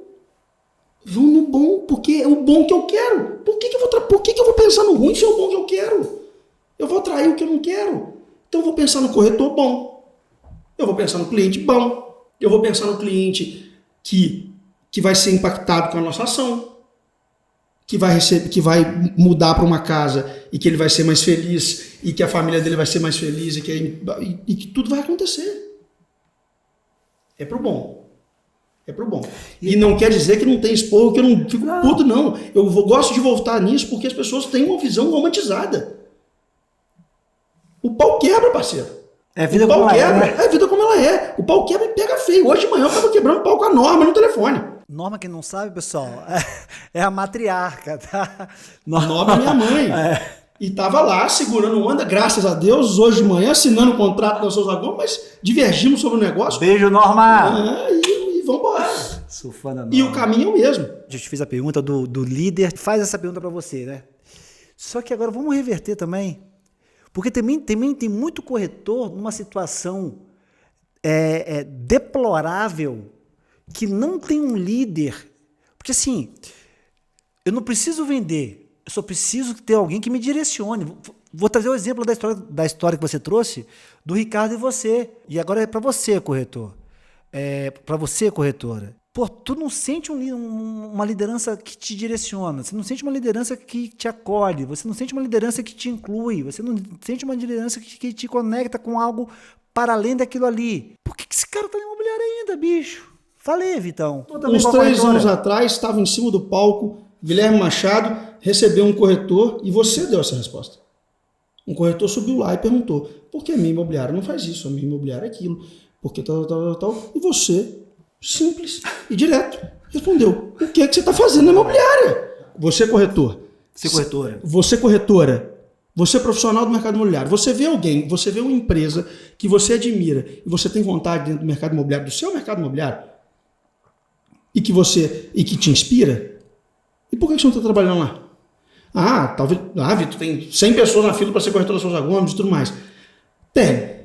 Vão no bom, porque é o bom que eu quero. Por que eu vou pensar no ruim se é o bom que eu quero? Eu vou atrair o que eu não quero. Então eu vou pensar no corretor bom. Eu vou pensar no cliente bom. Eu vou pensar no cliente que vai ser impactado com a nossa ação. Que vai mudar para uma casa e que ele vai ser mais feliz e que a família dele vai ser mais feliz e que tudo vai acontecer. É pro bom. É pro bom. E não quer dizer que não tem esporro, que eu não fico puto, não. Eu gosto de voltar nisso porque as pessoas têm uma visão romantizada. O pau quebra, parceiro. É a vida como ela é, né? É a vida como ela é. O pau quebra e pega feio. Hoje de manhã eu tava quebrando pau com a Norma no telefone. Norma, quem não sabe, pessoal, é a matriarca, tá? Norma é minha mãe. E tava lá segurando onda, graças a Deus, hoje de manhã, assinando o contrato da Souza Gomes, mas divergimos sobre o negócio. Beijo, Norma! E vamos embora. Sufana Norma. E o caminho é o mesmo. Eu te fiz a pergunta do líder, faz essa pergunta para você, né? Só que agora vamos reverter também, porque também tem muito corretor numa situação deplorável, que não tem um líder. Porque assim, eu não preciso vender, eu só preciso ter alguém que me direcione. Vou trazer o exemplo da história que você trouxe, do Ricardo e você. E agora é para você, corretor. Para você, corretora. Pô, tu não sente uma liderança que te direciona, você não sente uma liderança que te acolhe, você não sente uma liderança que te inclui, você não sente uma liderança que te conecta com algo para além daquilo ali. Por que esse cara tá na imobiliária ainda, bicho? Falei, Vitão. Uns 3 anos atrás, estava em cima do palco, Guilherme Machado recebeu um corretor e você deu essa resposta. Um corretor subiu lá e perguntou, por que a minha imobiliária não faz isso? A minha imobiliária é aquilo. Por que tal. E você, simples e direto, respondeu, o que é que você está fazendo na imobiliária? Você, corretor. Você, corretora. Você, corretora. Você, profissional do mercado imobiliário. Você vê alguém, você vê uma empresa que você admira e você tem vontade dentro do mercado imobiliário, do seu mercado imobiliário, e que te inspira, e por que você não está trabalhando lá? Talvez. Vitor, tem 100 pessoas na fila para ser corretor da Souza Gomes e tudo mais. Tem.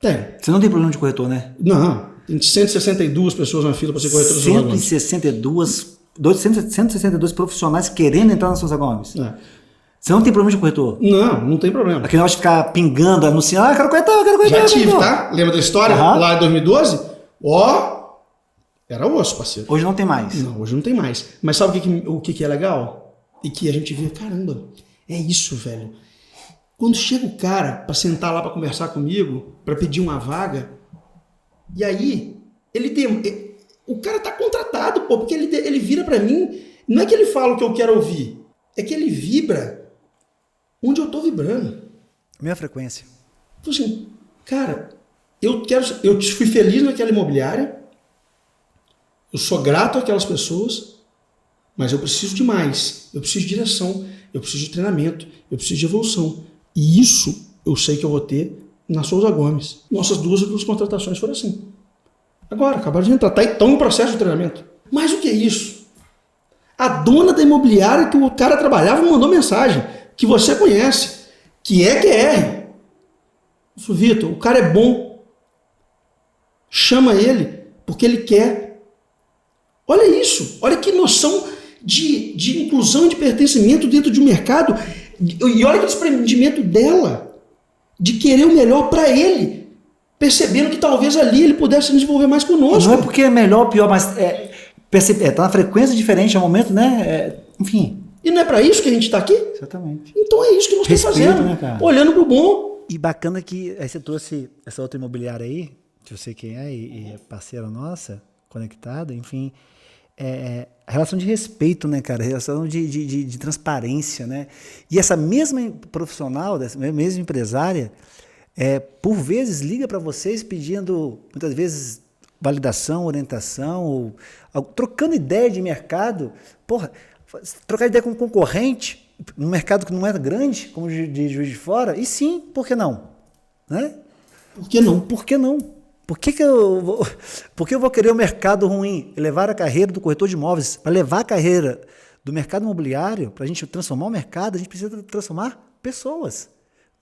Você não tem problema de corretor, né? Não. Tem 162 pessoas na fila para ser corretor da Souza Gomes. 162 profissionais querendo entrar na Souza Gomes. Você não tem problema de corretor? Não tem problema. Aquele negócio de ficar pingando, anunciando, quero corretor. Já tive, tá? Lembra da história? Lá em 2012? Era osso, parceiro. Hoje não tem mais. Não, hoje não tem mais. Mas sabe o que é legal? E que a gente vê, caramba, é isso, velho. Quando chega o cara para sentar lá para conversar comigo, para pedir uma vaga, e aí o cara tá contratado, pô, porque ele vira para mim, não é que ele fala o que eu quero ouvir, é que ele vibra onde eu tô vibrando. Minha frequência. Então assim, cara, eu fui feliz naquela imobiliária, eu sou grato àquelas pessoas, mas eu preciso de mais. Eu preciso de direção, eu preciso de treinamento, eu preciso de evolução. E isso eu sei que eu vou ter na Souza Gomes. Nossas duas contratações foram assim. Agora, acabaram de entrar, estão em processo de treinamento. Mais o que é isso? A dona da imobiliária que o cara trabalhava me mandou mensagem, que você conhece, que é QR. Eu falei, Vitor, o cara é bom. Chama ele, porque ele quer. Olha isso, olha que noção de inclusão e de pertencimento dentro de um mercado. E olha que desprendimento dela, de querer o melhor para ele, percebendo que talvez ali ele pudesse desenvolver mais conosco. Não é porque é melhor ou pior, mas tá na frequência diferente ao momento, né? Enfim. E não é para isso que a gente está aqui? Exatamente. Então é isso que nós estamos fazendo, né, cara? Olhando pro bom. E bacana que aí você trouxe essa outra imobiliária aí, que eu sei quem é, e é parceira nossa, conectada, enfim. Relação de respeito, né, cara? Relação de transparência, né? E essa mesma profissional, dessa mesma empresária, por vezes liga para vocês pedindo, muitas vezes, validação, orientação, ou trocando ideia de mercado. Porra, trocar ideia com um concorrente, num mercado que não é grande, como de Juiz de Fora, e sim, por que não? Né? Por que não? Por que não? Por que eu vou querer um mercado ruim? Levar a carreira do corretor de imóveis, para levar a carreira do mercado imobiliário, para a gente transformar o mercado, a gente precisa transformar pessoas.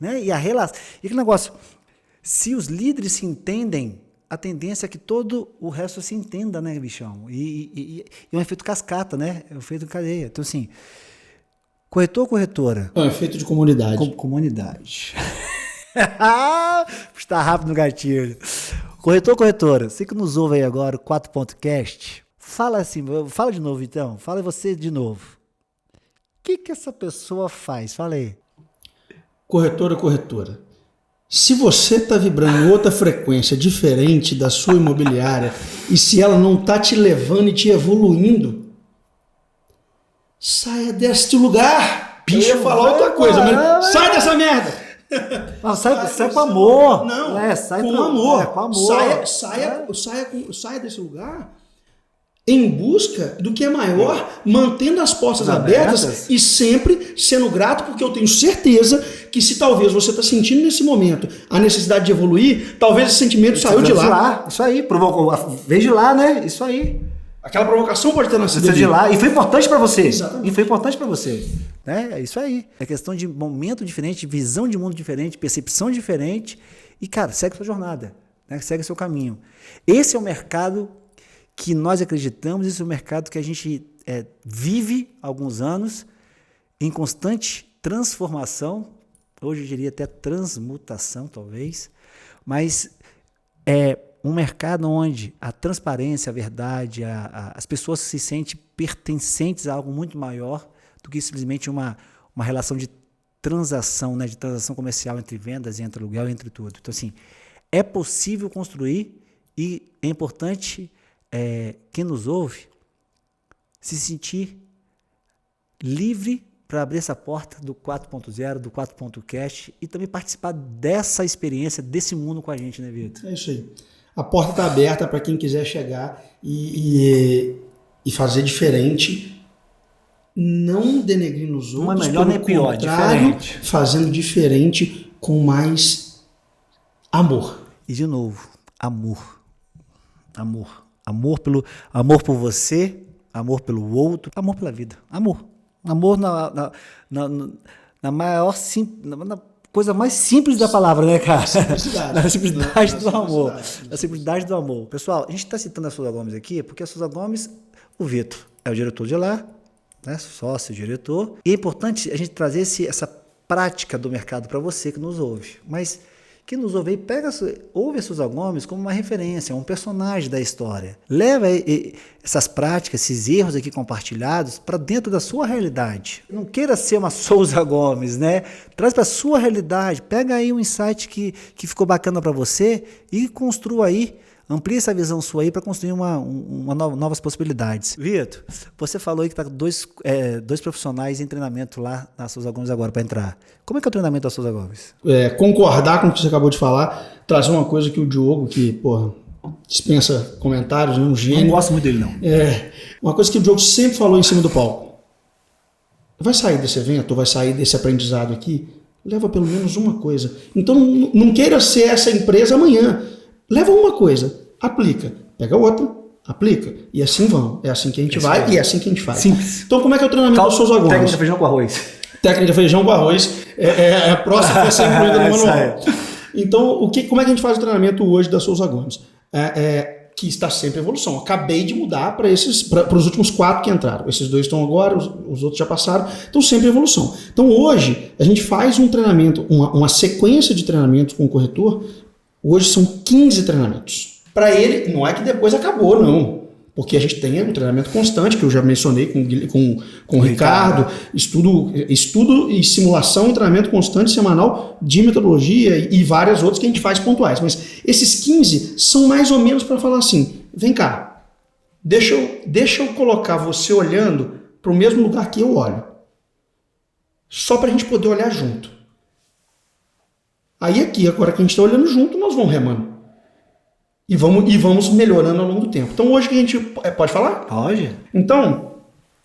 Né? E aquele negócio, se os líderes se entendem, a tendência é que todo o resto se entenda, né, bichão? E é um efeito cascata, né? É um efeito cadeia. Então, assim, corretor, corretora. É um efeito de comunidade. Comunidade. Está rápido no gatilho. Corretor, corretora, você que nos ouve aí agora, o 4.cast, fala assim, fala de novo então, fala você de novo. O que essa pessoa faz? Fala aí. Corretora, corretora. Se você está vibrando em outra frequência diferente da sua imobiliária e se ela não está te levando e te evoluindo, saia deste lugar. Bicho, eu ia falar outra coisa, mas sai dessa merda. Não, sai com amor. Não, sai com amor. Com amor. Saia desse lugar em busca do que é maior, mantendo as portas abertas e sempre sendo grato, porque eu tenho certeza que se talvez você está sentindo nesse momento a necessidade de evoluir, talvez esse sentimento saiu de lá. Isso aí, provocou. Veio de lá, né? Isso aí. Aquela provocação pode ter nascido de lá. E foi importante para você. Exatamente. E foi importante para você. Né? É isso aí. É questão de momento diferente, visão de mundo diferente, percepção diferente. E, cara, segue sua jornada. Né? Segue seu caminho. Esse é o mercado que nós acreditamos, esse é o mercado que a gente vive há alguns anos em constante transformação, hoje eu diria até transmutação, talvez, mas é um mercado onde a transparência, a verdade, as pessoas se sentem pertencentes a algo muito maior do que simplesmente uma relação de transação, né, de transação comercial entre vendas, entre aluguel, entre tudo. Então, assim, é possível construir e é importante quem nos ouve se sentir livre para abrir essa porta do 4.0, do 4.cast e também participar dessa experiência, desse mundo com a gente, né, Vitor? É isso aí. A porta está aberta para quem quiser chegar e fazer diferente, não denegrindo os outros, não é melhor nem pior, diferente. Fazendo diferente com mais amor. E de novo, amor. Amor por você, amor pelo outro, amor pela vida. Amor na maior na coisa mais simples da palavra, né, cara? Na simplicidade do amor. Na simplicidade do amor. Pessoal, a gente está citando a Souza Gomes aqui porque a Souza Gomes, o Vitor, é o diretor de lá, né? Sócio, diretor. E é importante a gente trazer essa prática do mercado para você que nos ouve. Mas quem nos ouve aí, ouve a Souza Gomes como uma referência, um personagem da história. Leva essas práticas, esses erros aqui compartilhados para dentro da sua realidade. Não queira ser uma Souza Gomes, né? Traz para a sua realidade. Pega aí um insight que ficou bacana para você e construa aí. Amplie essa visão sua aí para construir novas possibilidades. Vitor, você falou aí que está com dois profissionais em treinamento lá na Souza Gomes agora para entrar. Como é que é o treinamento da Souza Gomes? Concordar com o que você acabou de falar, trazer uma coisa que o Diogo, que, porra, dispensa comentários, um gênio. Não gosto muito dele, não. Uma coisa que o Diogo sempre falou em cima do palco. Vai sair desse evento, vai sair desse aprendizado aqui, leva pelo menos uma coisa. Então não queira ser essa empresa amanhã. Leva uma coisa, aplica, pega outra, aplica, e assim vamos. É assim que a gente vai e é assim que a gente faz. Simples. Então como é que é o treinamento do Souza Gomes? Técnica de feijão com arroz. Técnica de feijão com arroz é a próxima que vai ser incluída no manual. Então, como é que a gente faz o treinamento hoje da Souza Gomes? Que está sempre em evolução. Acabei de mudar para os últimos 4 que entraram. Esses 2 estão agora, os outros já passaram, estão sempre em evolução. Então hoje a gente faz um treinamento, uma sequência de treinamentos com o corretor. Hoje são 15 treinamentos. Para ele, não é que depois acabou, não. Porque a gente tem um treinamento constante, que eu já mencionei com o Ricardo, estudo e simulação, um treinamento constante, semanal, de metodologia e várias outras que a gente faz pontuais. Mas esses 15 são mais ou menos para falar assim, vem cá, deixa eu colocar você olhando para o mesmo lugar que eu olho. Só para a gente poder olhar junto. Aí aqui, agora que a gente está olhando junto, nós vamos remando. E vamos melhorando ao longo do tempo. Então hoje que a gente... Pode falar? Pode. Então,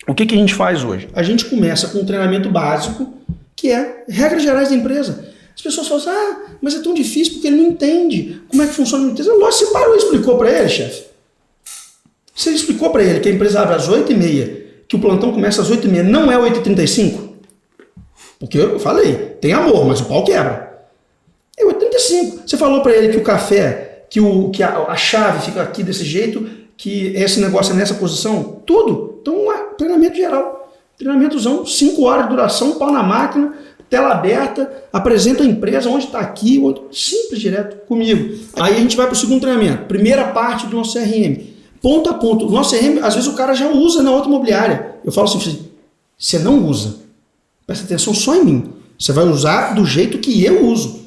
o que a gente faz hoje? A gente começa com um treinamento básico, que é regras gerais da empresa. As pessoas falam assim, mas é tão difícil porque ele não entende como é que funciona a empresa. Lógico, você parou e explicou para ele, chefe. Você explicou para ele que a empresa abre às 8h30, que o plantão começa às 8h30, não é 8h35? Porque eu falei, tem amor, mas o pau quebra. É 85. Você falou para ele que o café, que a chave fica aqui desse jeito, que esse negócio é nessa posição, tudo. Então, treinamento geral. Treinamentozão, 5 horas de duração, pau na máquina, tela aberta, apresenta a empresa, onde está aqui, simples, direto, comigo. Aí a gente vai para o segundo treinamento, primeira parte do nosso CRM. Ponto a ponto. O nosso CRM, às vezes o cara já usa na outra imobiliária. Eu falo assim, você não usa. Presta atenção só em mim. Você vai usar do jeito que eu uso.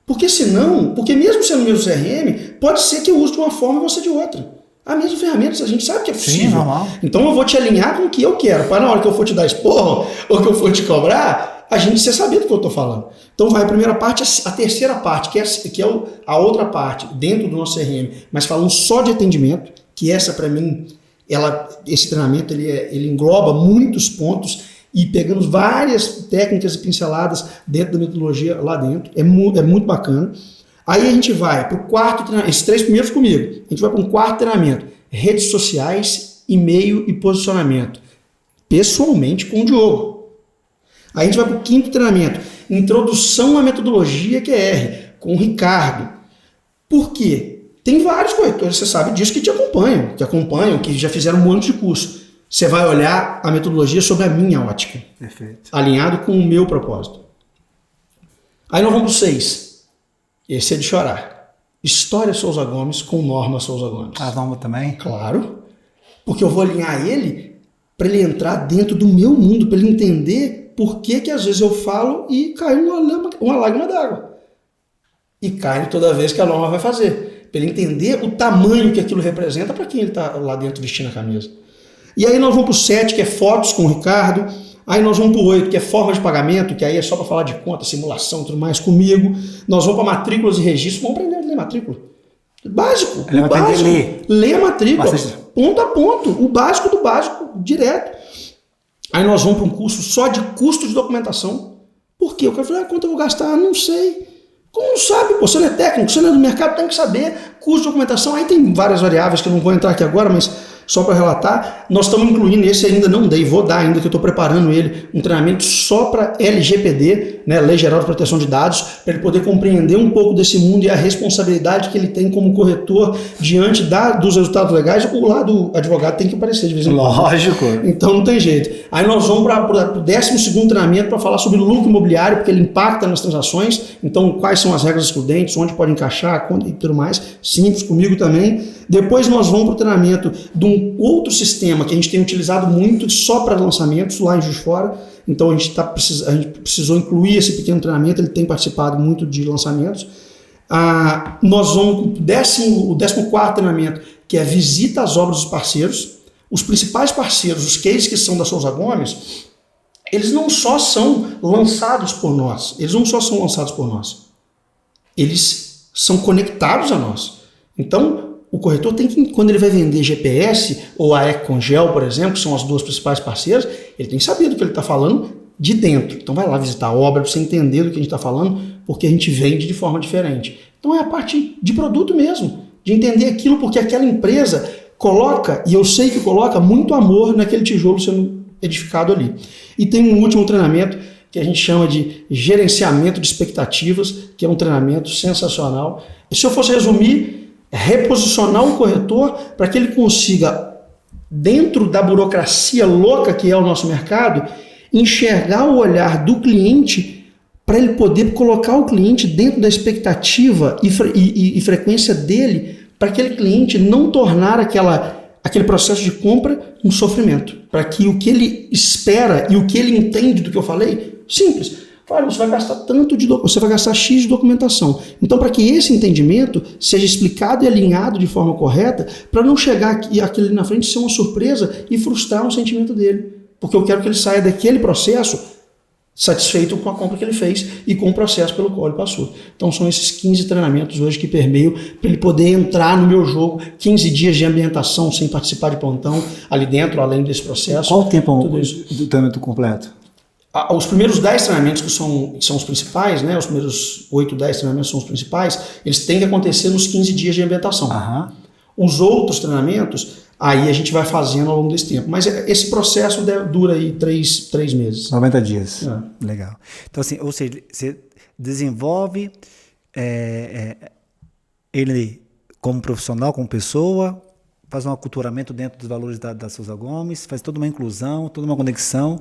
Porque senão, porque mesmo sendo o mesmo CRM, pode ser que eu use de uma forma e você de outra. A mesma ferramenta, a gente sabe que é possível. Sim, normal. Então eu vou te alinhar com o que eu quero. Para na hora que eu for te dar esporro ou que eu for te cobrar, a gente saber do que eu estou falando. Então vai a primeira parte, a terceira parte, que é a outra parte dentro do nosso CRM, mas falando só de atendimento, que essa para mim, esse treinamento ele engloba muitos pontos e pegamos várias técnicas e pinceladas dentro da metodologia lá dentro. É muito bacana. Aí a gente vai para o quarto treinamento, esses 3 primeiros comigo, a gente vai para um quarto treinamento, redes sociais, e-mail e posicionamento, pessoalmente com o Diogo. Aí a gente vai para o quinto treinamento, introdução à metodologia QR, com o Ricardo. Por quê? Tem vários corretores, você sabe disso, que te acompanham, que já fizeram um monte de curso. Você vai olhar a metodologia sobre a minha ótica. Perfeito. Alinhado com o meu propósito. Aí nós vamos para o 6. Esse é de chorar. História Souza Gomes com Norma Souza Gomes. A Norma também? Claro. Porque eu vou alinhar ele para ele entrar dentro do meu mundo, para ele entender por que às vezes eu falo e cai uma lágrima d'água. E cai toda vez que a Norma vai fazer. Para ele entender o tamanho que aquilo representa para quem ele está lá dentro vestindo a camisa. E aí nós vamos para o 7, que é fotos com o Ricardo. Aí nós vamos para o 8, que é forma de pagamento, que aí é só para falar de conta, simulação e tudo mais comigo. Nós vamos para matrículas e registros. Vamos aprender a ler matrícula. Básico. Ele vai aprender a ler. Ler a matrícula. Bastante. Ponto a ponto. O básico do básico, direto. Aí nós vamos para um curso só de custo de documentação. Por quê? O cara falou, quanto eu vou gastar? Não sei. Como não sabe? Pô, você não é técnico, você não é do mercado, tem que saber. Custo de documentação. Aí tem várias variáveis que eu não vou entrar aqui agora, mas só para relatar, nós estamos incluindo, esse ainda não dei, vou dar ainda, que eu estou preparando ele, um treinamento só para LGPD, né, Lei Geral de Proteção de Dados, para ele poder compreender um pouco desse mundo e a responsabilidade que ele tem como corretor diante dos resultados legais. O lado do advogado tem que aparecer de vez em quando. Lógico. Então não tem jeito. Aí nós vamos para o 12º treinamento para falar sobre o lucro imobiliário, porque ele impacta nas transações. Então quais são as regras excludentes, onde pode encaixar e tudo mais. Simples, comigo também. Depois nós vamos para o treinamento de um outro sistema que a gente tem utilizado muito só para lançamentos lá em Juiz de Fora. Então a gente precisou incluir esse pequeno treinamento, ele tem participado muito de lançamentos. Nós vamos para o 14º treinamento, que é visita às obras dos parceiros. Os principais parceiros, os cases que são da Souza Gomes, eles não só são lançados por nós, eles são conectados a nós. Então, o corretor tem que, quando ele vai vender GPS ou a Econgel, por exemplo, que são as duas principais parceiras, ele tem que saber do que ele está falando de dentro. Então vai lá visitar a obra para você entender do que a gente está falando, porque a gente vende de forma diferente. Então é a parte de produto mesmo, de entender aquilo, porque aquela empresa coloca, e eu sei que coloca, muito amor naquele tijolo sendo edificado ali. E tem um último treinamento que a gente chama de gerenciamento de expectativas, que é um treinamento sensacional. E se eu fosse resumir, reposicionar o corretor para que ele consiga, dentro da burocracia louca que é o nosso mercado, enxergar o olhar do cliente para ele poder colocar o cliente dentro da expectativa e frequência dele, para aquele cliente não tornar aquele processo de compra um sofrimento. Para que o que ele espera e o que ele entende do que eu falei, simples. Olha, você vai gastar você vai gastar X de documentação. Então, para que esse entendimento seja explicado e alinhado de forma correta, para não chegar aquele na frente ser uma surpresa e frustrar um sentimento dele. Porque eu quero que ele saia daquele processo satisfeito com a compra que ele fez e com o processo pelo qual ele passou. Então, são esses 15 treinamentos hoje que permeiam para ele poder entrar no meu jogo, 15 dias de ambientação sem participar de plantão ali dentro, além desse processo. Qual o tempo do treinamento completo? Os primeiros 10 treinamentos que são os principais, né? Os primeiros 8, 10 treinamentos são os principais, eles têm que acontecer nos 15 dias de ambientação. Uhum. Os outros treinamentos, Aí a gente vai fazendo ao longo desse tempo. Mas esse processo dura aí 3 meses. 90 dias. Legal. Então, assim, ou seja, você desenvolve ele como profissional, como pessoa, faz um aculturamento dentro dos valores da Souza Gomes, faz toda uma inclusão, toda uma conexão,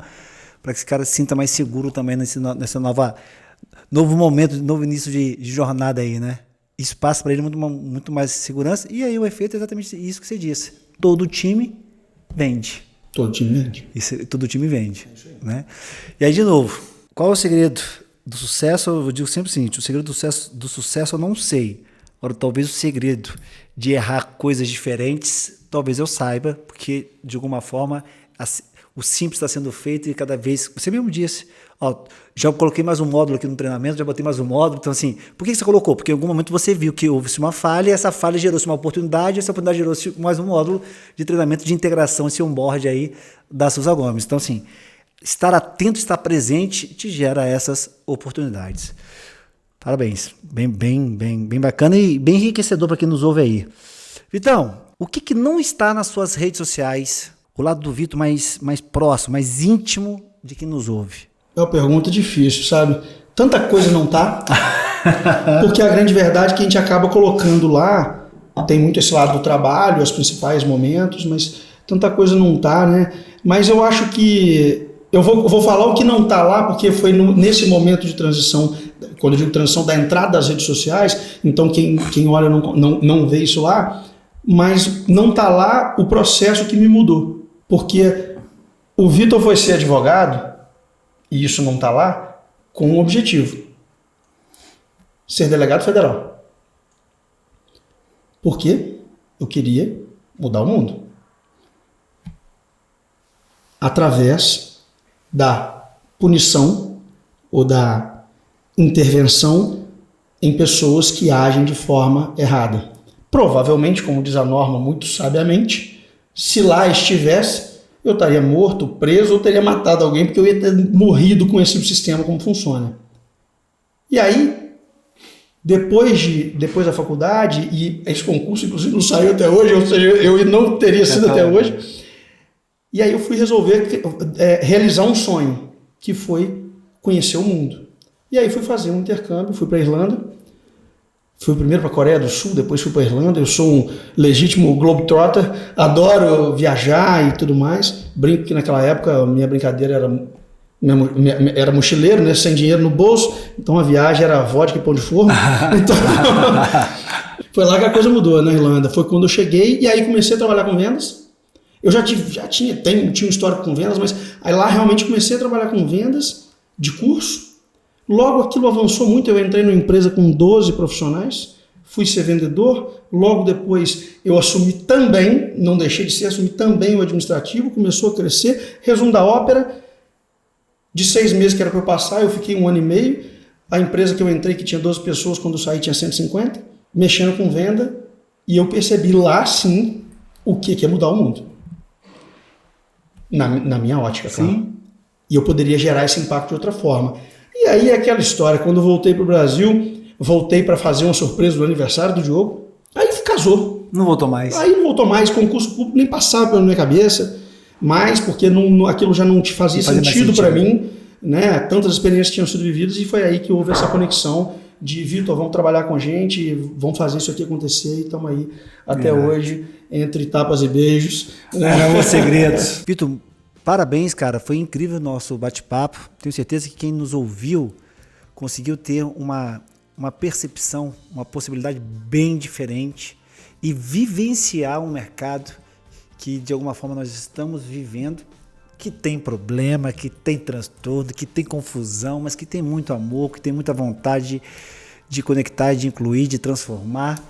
para que esse cara se sinta mais seguro também nesse novo momento, novo início de jornada aí, né? Isso passa para ele muito mais segurança. E aí o efeito é exatamente isso que você disse. Todo time vende. Todo time vende. Todo time vende. Né? E aí, de novo, qual é o segredo do sucesso? Eu digo sempre o seguinte, o segredo do sucesso eu não sei. Agora, talvez o segredo de errar coisas diferentes, talvez eu saiba, porque, de alguma forma, o simples está sendo feito e cada vez... Você mesmo disse, já coloquei mais um módulo aqui no treinamento, já botei mais um módulo. Então, assim, por que você colocou? Porque em algum momento você viu que houve-se uma falha, e essa falha gerou-se uma oportunidade, e essa oportunidade gerou-se mais um módulo de treinamento de integração, esse onboard aí da Souza Gomes. Então, assim, estar atento, estar presente, te gera essas oportunidades. Parabéns. Bem bacana e bem enriquecedor para quem nos ouve aí. Vitão, o que não está nas suas redes sociais, o lado do Vitor mais próximo, mais íntimo de quem nos ouve? É uma pergunta difícil, sabe? Tanta coisa não tá, porque a grande verdade é que a gente acaba colocando lá, tem muito esse lado do trabalho, os principais momentos, mas tanta coisa não tá, né? Mas eu acho que eu vou falar o que não tá lá, porque foi nesse momento de transição, quando eu digo transição da entrada das redes sociais, então quem olha não vê isso lá, mas não tá lá o processo que me mudou, porque o Vitor foi ser advogado, e isso não está lá, com um objetivo: ser delegado federal. Por quê? Eu queria mudar o mundo. Através da punição ou da intervenção em pessoas que agem de forma errada. Provavelmente, como diz a norma muito sabiamente, se lá estivesse, eu estaria morto, preso ou teria matado alguém, porque eu ia ter morrido com esse sistema como funciona. E aí, depois da faculdade, e esse concurso inclusive não saiu até hoje, ou seja, eu não teria sido até hoje, e aí eu fui resolver realizar um sonho, que foi conhecer o mundo. E aí fui fazer um intercâmbio, fui para a Irlanda, fui primeiro para a Coreia do Sul, depois fui para a Irlanda. Eu sou um legítimo globetrotter, adoro viajar e tudo mais. Brinco que naquela época minha brincadeira era mochileiro, né? Sem dinheiro no bolso, então a viagem era vodka e pão de forno. Então, foi lá que a coisa mudou na Irlanda. Foi quando eu cheguei e aí comecei a trabalhar com vendas. Eu já tinha um histórico com vendas, mas aí lá realmente comecei a trabalhar com vendas de curso. Logo aquilo avançou muito, eu entrei numa empresa com 12 profissionais, fui ser vendedor, logo depois eu assumi também, não deixei de ser, assumi também o administrativo, começou a crescer. Resumo da ópera, de 6 meses que era para eu passar, eu fiquei 1 ano e meio, a empresa que eu entrei, que tinha 12 pessoas, quando eu saí tinha 150, mexendo com venda, e eu percebi lá sim o que é mudar o mundo. Na minha ótica, claro. Sim. E eu poderia gerar esse impacto de outra forma. E aí aquela história, quando eu voltei para o Brasil, voltei para fazer uma surpresa do aniversário do Diogo, aí casou. Não voltou mais. Aí não voltou mais, concurso público nem passava pela minha cabeça, mas porque aquilo já não te fazia sentido para mim, né? Tantas experiências tinham sido vividas e foi aí que houve essa conexão de Vitor, vamos trabalhar com a gente, vamos fazer isso aqui acontecer e estamos aí até hoje, entre tapas e beijos. Não há segredos. Vitor, parabéns, cara. Foi incrível o nosso bate-papo. Tenho certeza que quem nos ouviu conseguiu ter uma percepção, uma possibilidade bem diferente e vivenciar um mercado que, de alguma forma, nós estamos vivendo, que tem problema, que tem transtorno, que tem confusão, mas que tem muito amor, que tem muita vontade de conectar, de incluir, de transformar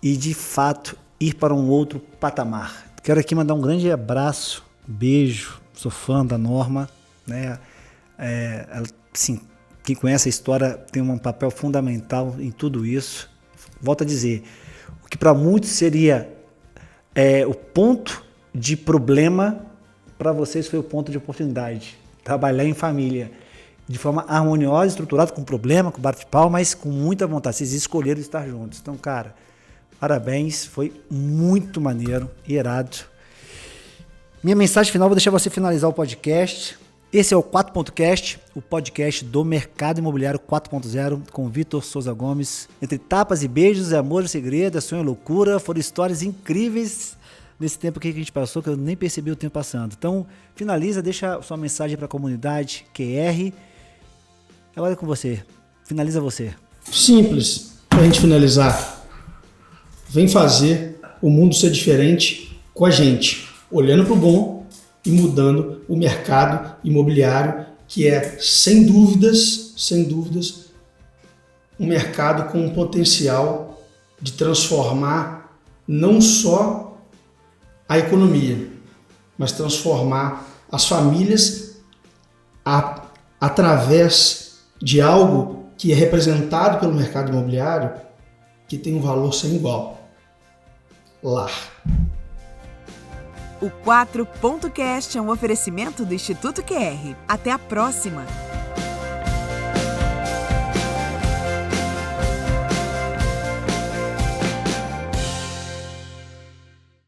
e, de fato, ir para um outro patamar. Quero aqui mandar um grande abraço, beijo. Sou fã da Norma, né? Sim, quem conhece a história tem um papel fundamental em tudo isso. Volto a dizer, o que para muitos seria o ponto de problema, para vocês foi o ponto de oportunidade. Trabalhar em família, de forma harmoniosa, estruturada, com problema, com bate-pau, mas com muita vontade. Vocês escolheram estar juntos. Então, cara, parabéns, foi muito maneiro, irado. Minha mensagem final, vou deixar você finalizar o podcast. Esse é o 4.cast, o podcast do Mercado Imobiliário 4.0, com Vitor Souza Gomes. Entre tapas e beijos, amor e segredo, sonho e loucura, foram histórias incríveis nesse tempo que a gente passou, que eu nem percebi o tempo passando. Então, finaliza, deixa sua mensagem para a comunidade QR. Agora é com você. Finaliza você. Simples, para a gente finalizar. Vem fazer o mundo ser diferente com a gente, olhando para o bom e mudando o mercado imobiliário, que é, sem dúvidas, um mercado com um potencial de transformar não só a economia, mas transformar as famílias através de algo que é representado pelo mercado imobiliário, que tem um valor sem igual. Lar. O 4.cast é um oferecimento do Instituto QR. Até a próxima!